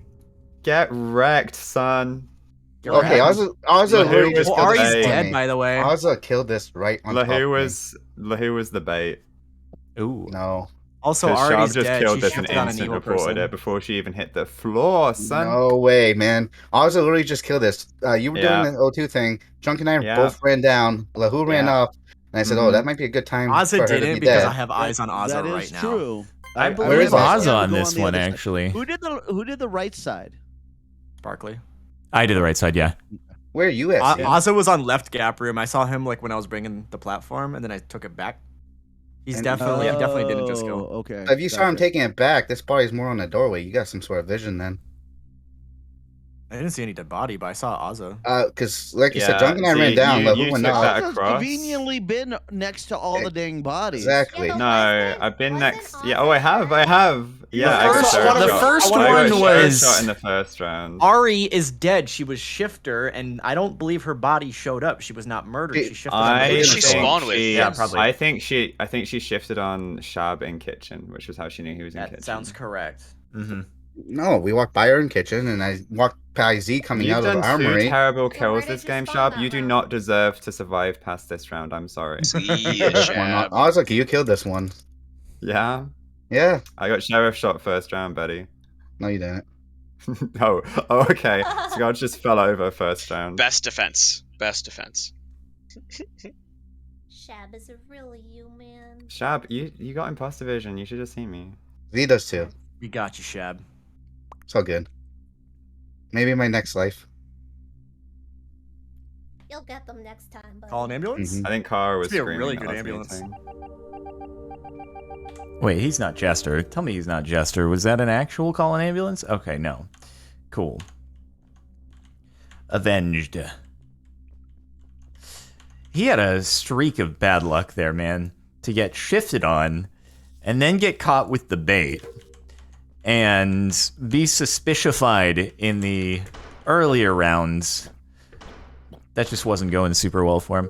Get wrecked, son. Okay, Ozza literally just Well, killed Ari's this dead, for me. by the way. Ozza killed this right on top of me. Lahu was the bait. Ooh. No. Also, Because Ari's Shab just dead. killed She this and shifted on an instant evil reported person. it before she even hit the floor, son. No way, man. Ozza literally just killed this. You were Yeah. doing the O2 thing. Chunk and I Yeah. both ran down. Lahu ran Yeah. up. And I said, oh, that might be a good time Ozza for her to didn't be because dead. I have eyes on Ozza That right is now. true. I Where believe is Ozza? Ozza on Go this the one, other side. actually. Who did the right side? Sparkly. I did the right side, yeah. Where are you at? Steve? Ozza was on left gap room. I saw him like when I was bringing the platform, and then I took it back. He definitely didn't just go. Okay. If you saw him gotcha. taking it back, this body's more on the doorway. You got some sort of vision then. I didn't see any dead body, but I saw Ozza. Because like you said, Yeah, Junk and I see, ran down. you Lahu went took up. that Ozza's across. conveniently been next to all the dang bodies. Exactly. Yeah, but No, wasn't- I've been wasn't next. Ozzy Yeah, oh, I have. Yeah, I got first third one- the shot. first I got one third was- shot in the first round. Ari is dead. She was shifter, and I don't believe her body showed up. She was not murdered. She shifted. on the Who did she door. spawn with? Yeah, probably. I think she shifted on Shab in kitchen, which was how she knew he was in That kitchen. sounds correct. Mm-hmm. No, we walked by her in kitchen, and I walked by Z coming You've out of done the 2 armory. terrible where kills did this you game, spawn Shab. that You do round? not deserve to survive past this round. I'm sorry. See Kill ya, this one. Shab. Ozzy, you killed this one. Yeah? Yeah. I got sheriff shot first round, Betty. No, you didn't. Oh, okay. Scott just fell over first round. Best defense. Best defense. Shab, is it really you, man? Shab, you got imposter vision. You should have seen me. Z does too. We got you, Shab. It's all good. Maybe in my next life. You'll get them next time, buddy. Call an ambulance? Mhm. I think Kara was This would be a screaming really at good us ambulance. meeting. Wait, he's not Jester. Tell me he's not Jester. Was that an actual call an ambulance? Okay, no. Cool. Avenged. He had a streak of bad luck there, man. To get shifted on and then get caught with the bait and be suspicified in the earlier rounds. That just wasn't going super well for him.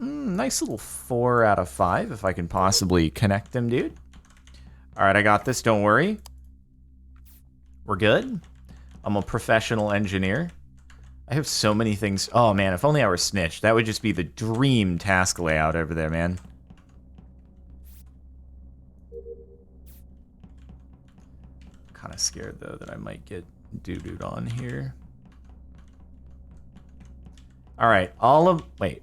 Nice little 4 out of 5 if I can possibly connect them, dude. All right, I got this. Don't worry. We're good. I'm a professional engineer. I have so many things. Oh, man, if only I were snitched. That would just be the dream task layout over there, man. Kind of scared, though, that I might get doo-dooed on here. All right, wait.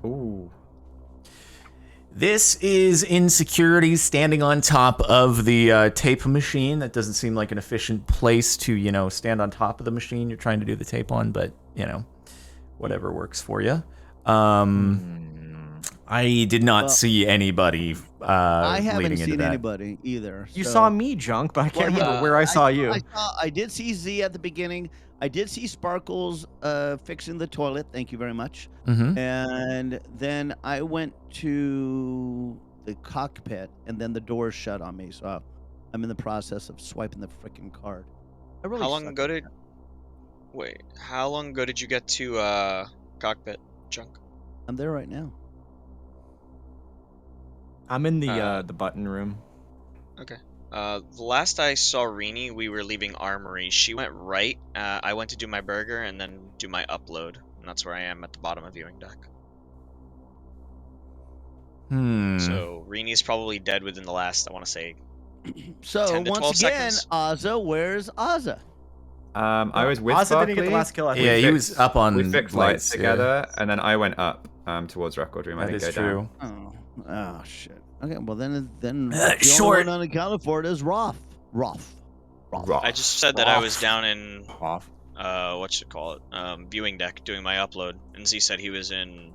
Ooh. This is Insecurity standing on top of the tape machine. That doesn't seem like an efficient place to, you know, stand on top of the machine you're trying to do the tape on, but, you know, whatever works for you. I did not see anybody I haven't leading into seen that. anybody either. You so- saw me, Junk, but I can't remember where I saw you. I did see Z at the beginning. I did see Sparkles fixing the toilet. Thank you very much. Mm-hmm. And then I went to the cockpit, and then the doors shut on me. So I'm in the process of swiping the freaking card. I really How long suck ago at did? that. Wait. How long ago did you get to cockpit, Junk? I'm there right now. I'm in the button room. Okay. The last I saw Rini, we were leaving Armory. She went right. I went to do my burger and then do my upload. And that's where I am at the bottom of viewing deck. So Rini's probably dead within the last, I want to say, So 10 to 12 once again, seconds. Ozza, where's Ozza? I was with Ozzy Sparkly. didn't get the last kill, I think. Yeah, he We was fixed- up on We fixed lights yeah. together, and then I went up towards record room. I That didn't is go true. down. Oh shit. Okay, well then the short. only one unaccounted for it is Roth. I just said that I was down in Off. viewing deck doing my upload, and Z said he was in.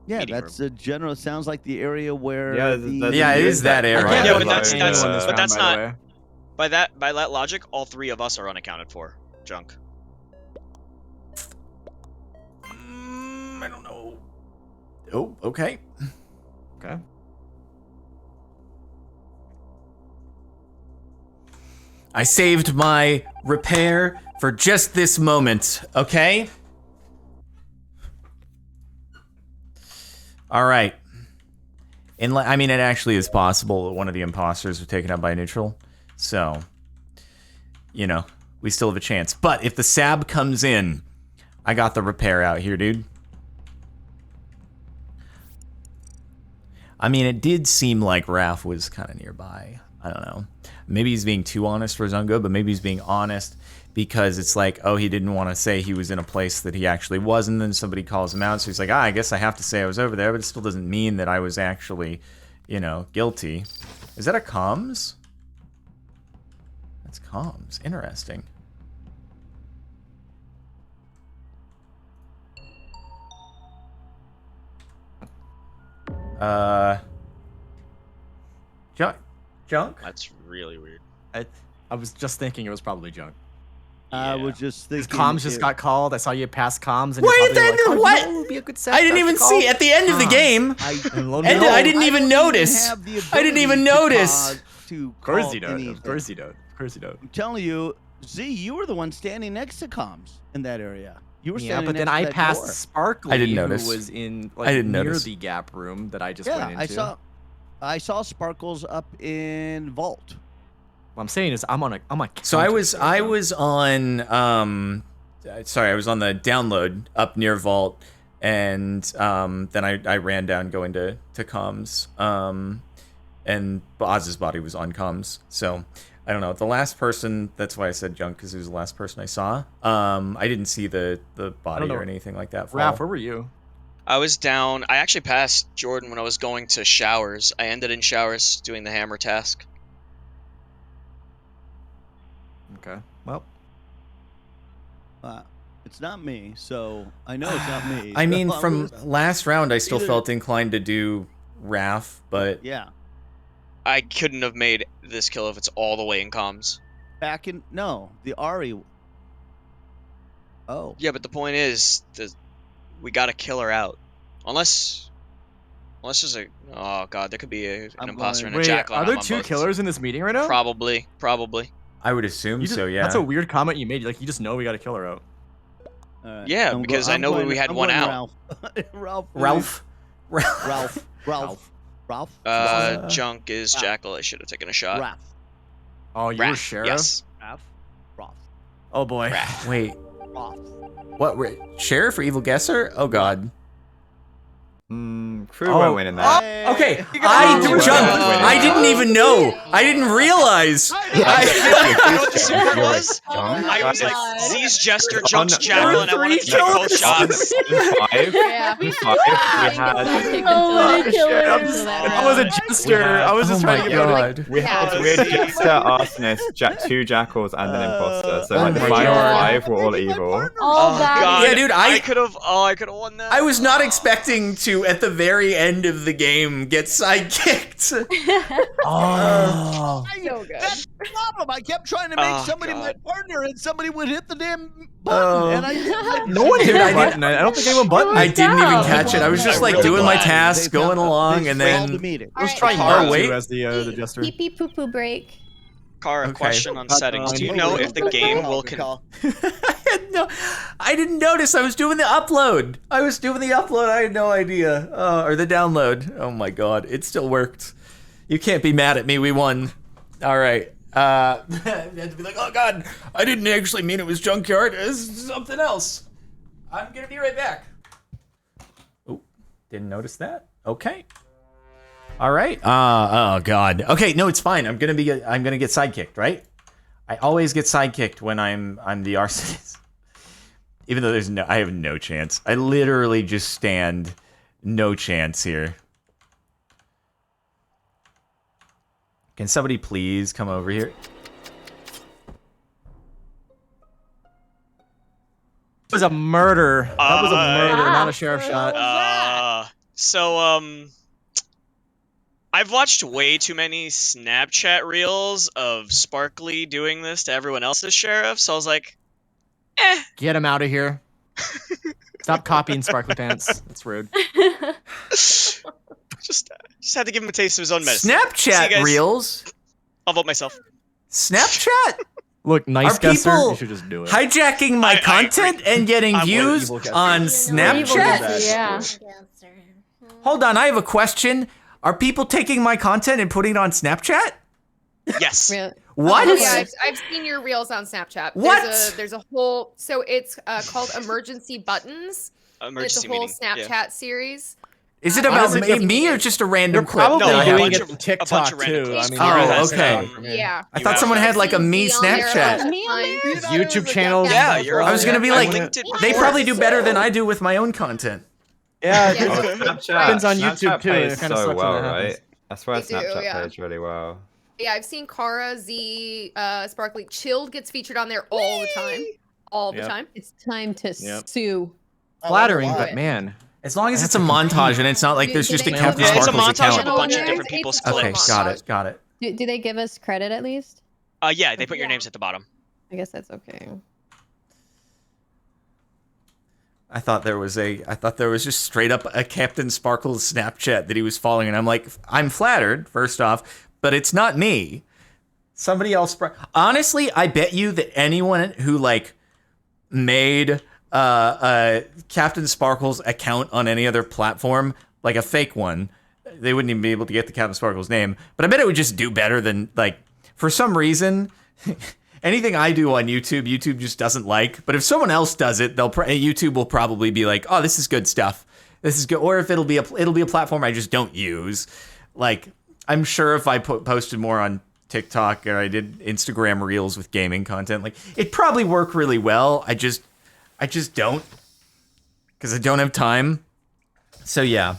Yeah, meeting that's a general. Sounds like the area where. Yeah, the, Yeah, it is that area. Yeah, but Like, that's not. By that logic, all 3 of us are unaccounted for. Junk. I don't know. Oh, okay. Okay. I saved my repair for just this moment, okay? All right. I mean, it actually is possible that one of the imposters was taken out by neutral. So, you know, we still have a chance. But if the SAB comes in, I got the repair out here, dude. I mean, it did seem like Raph was kind of nearby. I don't know. Maybe he's being too honest for his own good, but maybe he's being honest because it's like, oh, he didn't want to say he was in a place that he actually was, and then somebody calls him out, so he's like, I guess I have to say I was over there, but it still doesn't mean that I was actually, you know, guilty. Is that a comms? That's comms. Interesting. Junk? That's really weird. I was just thinking it was probably Junk. I was just His thinking. comms just got called. I saw you pass comms. And Wait, you're probably then like, oh, what? You know, it would be a good set I didn't for us even to call see at the end of the comms. game. I didn't even notice. I didn't even notice. To Of course call you don't. Of anything. course you don't. Of course you don't. I'm telling you, Z, you were the one standing next to comms in that area. You were Yeah, standing but then next to I that passed door. Sparkly, I didn't notice. who was in I like didn't near notice. the gap room that I just Yeah, went into. I saw Sparkles up in Vault. What I'm saying is I'm on a So I counter was there, I though. was on sorry, I was on the download up near Vault, and then I ran down going to comms, and Oz's body was on comms. So I don't know. The last person, that's why I said junk, because he was the last person I saw. I didn't see the body know. or anything like that. Raph, fall. where were you? I was down. I actually passed Jordan when I was going to showers. I ended in showers doing the hammer task. Okay. Well, It's not me, so I know it's not me. I mean, so from last round, I still either- felt inclined to do Raph, but yeah, I couldn't have made this kill if it's all the way in comms. back in the Ari. Oh, Yeah, but the point is, we gotta kill her out. Unless there's a... Oh god, there could be an I'm imposter and a wait, jackal. are and there I'm on two both. killers in this meeting right now? Probably. I would assume You just- so. Yeah. That's a weird comment you made. Like you just know we got to kill her out. all right. Yeah, I'm because I I'm know going- we had I'm one going out. Ralph. Ralph. Ralph. Junk is Ralph. jackal. I should have taken a shot. Ralph. Oh, you were Raph, sheriff? Yes. Ralph. Oh boy. Raph. Wait, Ralph. what? Sheriff or evil guesser? Oh god. Crew won't win in that. Okay, You got I it. junk. I didn't even know. I didn't realize. You know what the secret You're like, was? John? I was like, God. Z's jester, On- Junk's jackal, and I wanted to take both shots. In 5, Yeah. we had Oh, shit, I was a jester. I was just Oh trying my to get rid of god. we had jester, arsonist, 2 jackals, and an imposter. So like the my final God. 5 were all evil. All that. God. Yeah, dude, I could have won that. I was not expecting to, at the very end of the game, get sidekicked. Oh. So good. That's the problem. I kept trying to make Oh, somebody my God. partner, and somebody would hit the damn button, Oh. and I. No one hit Dude, I that button. I don't think anyone buttoned. I didn't even down. catch it. I was just I like really doing my thought tasks, going along, and the then meeting. I was Alright, trying guys. hard Oh, wait. to as the jester. Pee pee poo poo break. Kara, Okay. question on settings. Do you know if the Good game call, will good con- call. I didn't notice. I was doing the upload. I had no idea. Or the download. Oh my god, it still worked. You can't be mad at me. We won. All right. You had to be like, oh god, I didn't actually mean it was junkyard. It's something else. I'm gonna be right back. Oh, didn't notice that. Okay. All right. Oh god. Okay, no, it's fine. I'm gonna get sidekicked, right? I always get sidekicked when I'm the arsonist. Even though I have no chance. I literally just stand no chance here. Can somebody please come over here? That was a murder. That was a murder, not a sheriff shot. I've watched way too many Snapchat reels of Sparkly doing this to everyone else's sheriff, so I was like, Get him out of here. Stop copying Sparkly Pants. That's rude. just had to give him a taste of his own medicine. See you Snapchat guys. reels? I'll vote myself. Snapchat? Look, nice Are guesser. people You should just do it. hijacking my I content agree. and getting I'm views evil guesser. on Evil Snapchat? guesser, yeah. Hold on, I have a question. Are people taking my content and putting it on Snapchat? Yes. Really? What? Oh, yeah, I've seen your reels on Snapchat. What? There's a whole. So it's called Emergency Buttons. Emergency It's a whole meeting. Snapchat Yeah. series. Is it about Honestly, me or just a random They're clip? probably No, that I a have? doing bunch it of- on a TikTok bunch of random too. I clips. mean, Oh, you guys okay. have it from here. Yeah. I thought someone had like a me Be on there all Snapchat. the Me on time. there? YouTube channels. Yeah, you're I was gonna be I like, linked it they before. probably do better than I do with my own content. Yeah, Yeah. Oh, it Snapchat. depends on Snapchat YouTube too. plays It kind of so sucks well, when that happens. right? I swear They do, Snapchat yeah. plays really well. Yeah, I've seen Kara, Z, Sparkly. Chilled gets featured on there all the time. All the Yep. time. It's time to Yep. sue. Flattering, I wonder but why. man. As long as it's a montage and it's not like there's Do just a they Captain have- Yeah, it's a Sparkles montage of account. a bunch of It's different a people's full Okay, clips. got it. Do they give us credit at least? Yeah, they put your names at the bottom. I guess that's okay. I thought there was just straight up a Captain Sparkles Snapchat that he was following, and I'm like, I'm flattered, first off, but it's not me. Somebody else. Honestly, I bet you that anyone who like made Captain Sparkle's account on any other platform, like a fake one, they wouldn't even be able to get the Captain Sparkle's name. But I bet it would just do better than like for some reason. Anything I do on YouTube, YouTube just doesn't like. But if someone else does it, YouTube will probably be like, "Oh, this is good stuff. This is good." Or if it'll be a platform I just don't use. Like I'm sure if I posted more on TikTok or I did Instagram Reels with gaming content, like it'd probably work really well. I just don't, because I don't have time. So yeah,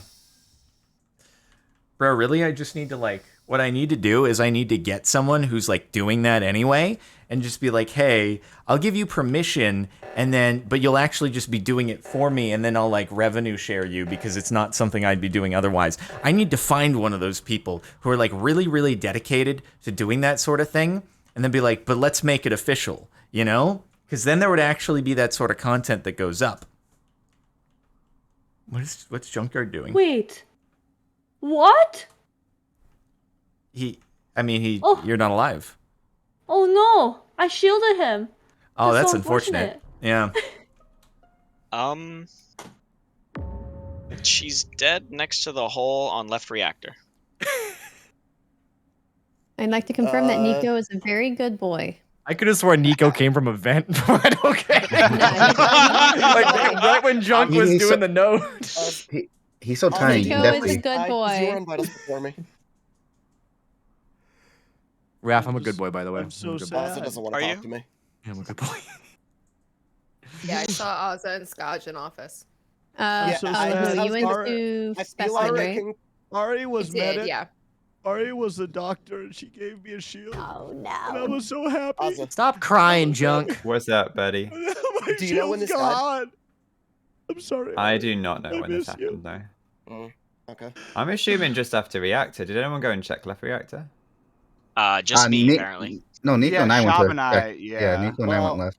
bro, really, I just need to like. What I need to do is I need to get someone who's like doing that anyway and just be like, hey, I'll give you permission but you'll actually just be doing it for me and then I'll like revenue share you because it's not something I'd be doing otherwise. I need to find one of those people who are like really, really dedicated to doing that sort of thing and then be like, but let's make it official, you know? Because then there would actually be that sort of content that goes up. What's Junkyard doing? Wait. What? You're not alive. Oh no! I shielded him. Oh, that's unfortunate. Yeah. She's dead next to the hole on left reactor. I'd like to confirm that Nico is a very good boy. I could have sworn Nico came from a vent, but okay. Like, right when Junk was doing the note. He's so tiny. Nico is a good boy. You were on vitals before me. Raph, I'm a good boy, by the way. I'm so Ozza sad. doesn't want to talk to me. Yeah, I'm a good boy. Yeah, I saw Ozza and Skaj in office. so sad. You went I to feel specimen, like I right? can. Ari was I did, medic. yeah. Ari was the doctor, and she gave me a shield. Oh And I no. was so happy. Ozza, Stop crying, Junk. What's that, Betty? My Do you know when shield's this died? gone. I'm sorry. I Ari. do not know I when this miss you. happened, though. Okay. I'm assuming just after reactor. Did anyone go and check left reactor? Just me, Nick- apparently. No, Nico Yeah, and I went Shab to. and I, yeah. Nico and I went Well, left.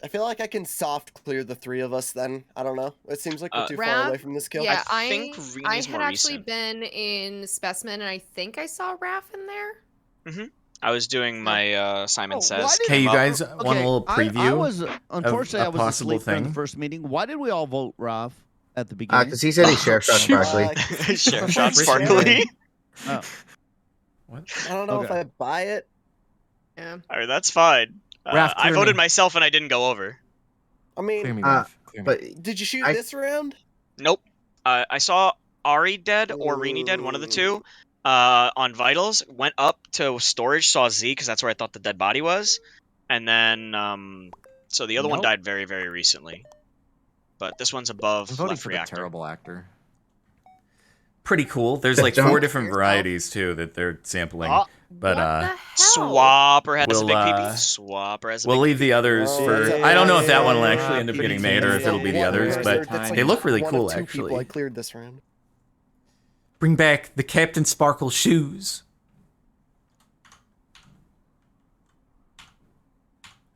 I feel like I can soft clear the three of us then. I don't know. It seems like we're too far Raph? away from this kill. Yeah, I think I Rini's had more actually recent. been in specimen, and I think I saw Raph in there. I was doing my Simon Oh, Says. why did- Hey, you came up- guys want a little preview? I was unfortunately I was possible asleep during the thing? first meeting. Why did we all vote Raph at the beginning? Because he said he sheriff shot Sparkly. Sheriff shot Chris Sparkly. Oh. What? I don't know if Okay. I buy it. Yeah. Alright, that's fine. Raph, I clear voted me. myself and I didn't go over. I mean, Clear me, Uh, Raph. Clear me. But did you shoot I- this round? Nope. I saw Ari dead or Rini dead, one of the two. On vitals, went up to storage, saw Z because that's where I thought the dead body was, and then so the other one Nope. died very, very recently. But this one's above I'm voting left for the reactor. terrible actor. Pretty cool. There's like 4 different varieties too that they're sampling. Oh. But what the hell? Swapper has a We'll, big PB. Swapper has a we'll big leave the others Oh, for. yeah, I don't know if that yeah, one will yeah, actually yeah. end up Pretty getting made or if team. it'll be the Yeah, others, yeah, but That's they look really one cool of two actually. people I cleared this round. Bring back the Captain Sparkle shoes.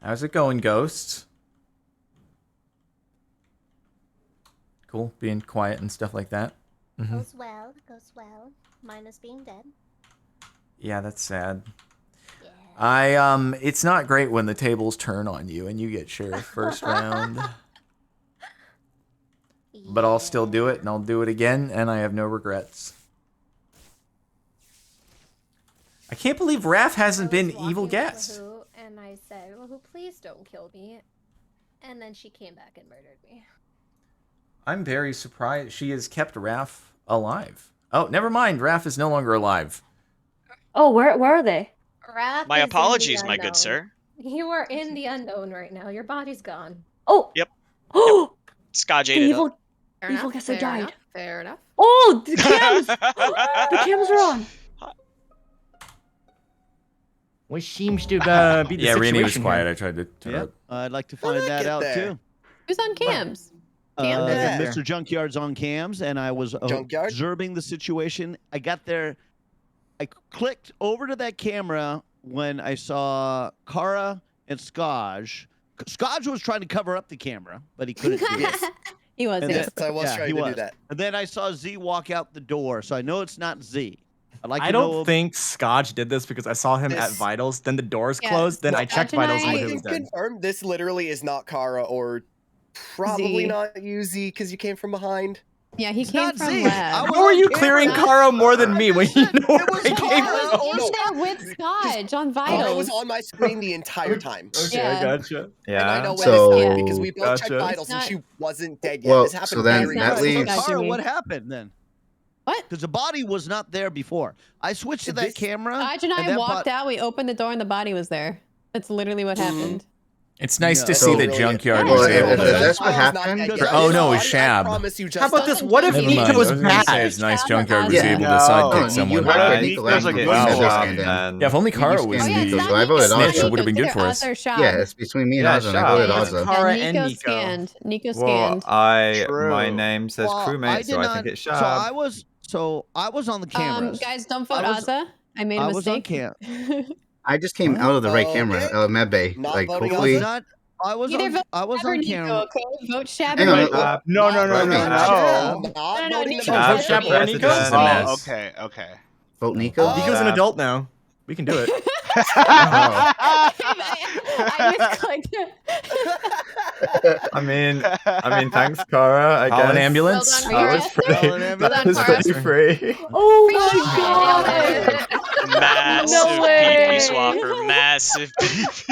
How's it going, ghosts? Cool, being quiet and stuff like that. Mhm. Goes well, goes well. Minus being dead. Yeah, that's sad. Yeah. It's not great when the tables turn on you and you get sheriff first round. But I'll still do it and I'll do it again and I have no regrets. I can't believe Raph hasn't been walking evil with guest. Wahoo, and I said, Wahoo, please don't kill me. And then she came back and murdered me. I'm very surprised she has kept Raph alive. Oh, never mind. Raph is no longer alive. Oh, where are they? Raph My is in the apologies, my unknown. good sir. You are in the unknown right now. Your body's gone. Oh. Yep. Oh. Scotch The ate it evil up. Fair evil enough, guess I fair died. enough, fair enough. Oh, the cams. The cams are on. What seems to be the Yeah, situation Rini was here? quiet. I tried to turn Yep. up. I'd like to How find did I that get out there? too. Who's on cams? Yeah. Mr. Junkyard's on cams, and I was Junkyard? observing the situation. I got there. I clicked over to that camera when I saw Kara and Skaj. Skaj was trying to cover up the camera, but he couldn't do it. He was. And Yes. Yes, I was Yeah, trying he to was. do that. And then I saw Z walk out the door, so I know it's not Z. I'd like I to don't know. think Scotch did this because I saw him at This- Vitals. Then the doors Yeah, closed. Then I Scotch checked and Vitals and I- it I was can dead. confirm this literally is not Kara or probably Z. not you, Z, because you came from behind. Yeah, he It's came not from Z. left. I was How are on you camera. clearing Kara more than me when you know where was I came Kara. from? I was in there with Scotch on Kara Vitals. was on my screen the entire time. Okay, Yeah. I gotcha. Yeah. And I know when So- this happened because we both checked Gotcha. vitals and It's she not- wasn't dead yet. Well, This happened so then very that recently. leaves- So Kara, Jimmy. what happened then? What? Because the body was not there before. I switched to that This- camera. Scotch and I that walked bot- out. We opened the door and the body was there. That's literally what happened. It's nice to No. see So- the Really, junkyard Well, was if- able if to. that's what I was not happened- dead For- yet. oh, no, I- it's Shab. I promise you just How about this? What if Never mind. Nico was I was gonna say bad? it's nice Shab junkyard was and able to Yeah. sidekick Oh, someone. you heard Uh, where Nico Nico's landed. a You good said this job, and then- man. Yeah, if only Kara You was scanned Oh, yeah, Nico, it's so not I voted Nico, Snitch, Ozza. it would have been good either for us. Ozza or Shab. Yeah, it's between me and Yeah, Ozza, and I Shab. voted Yeah, Ozza. Kara Yeah, and Nico Nico. scanned. Nico Well, scanned. my True. name says Well, crewmate, so I think it's So Shab. I was on the cameras. Guys, don't vote I was- Ozza. I made a I was on mistake. cam. I just came out of the right camera, Okay. Medbay. Not Like, voting hopefully. Ozza? I was Either on. vote I was Shab or on Nico, camera. okay? Vote Shab Hang or on, Nico. No, no, no, Right, no, right, no. Not No, voting Nico. Shab. Vote Shab or Nico? This is a mess. Oh, okay, okay. Vote Nico? Nico's an adult now. We can do it. I misclicked. I mean, thanks, Kara. I Call guess an ambulance. Well done for your That was answer. pretty. Call an That ambulance. was pretty free. Oh Free my shot. god! Massive No way. PP swapper. Massive PP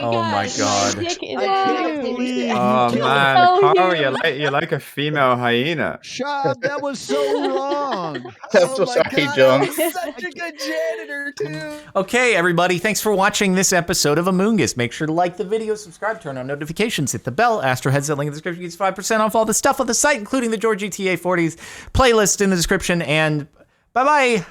Oh my god. I can't believe you Oh killed man, Oh, Kara, yeah. you're like a female hyena. Shab, that was so wrong. I'm Oh so my sorry, God, John. I was such a good janitor too. Okay, everybody, thanks for watching this episode of Amoongus. Make sure to like the video, subscribe, turn on notifications, hit the bell. Astro headset link in the description gets 5% off all the stuff on the site, including the George GTA 40s playlist in the description. And bye-bye.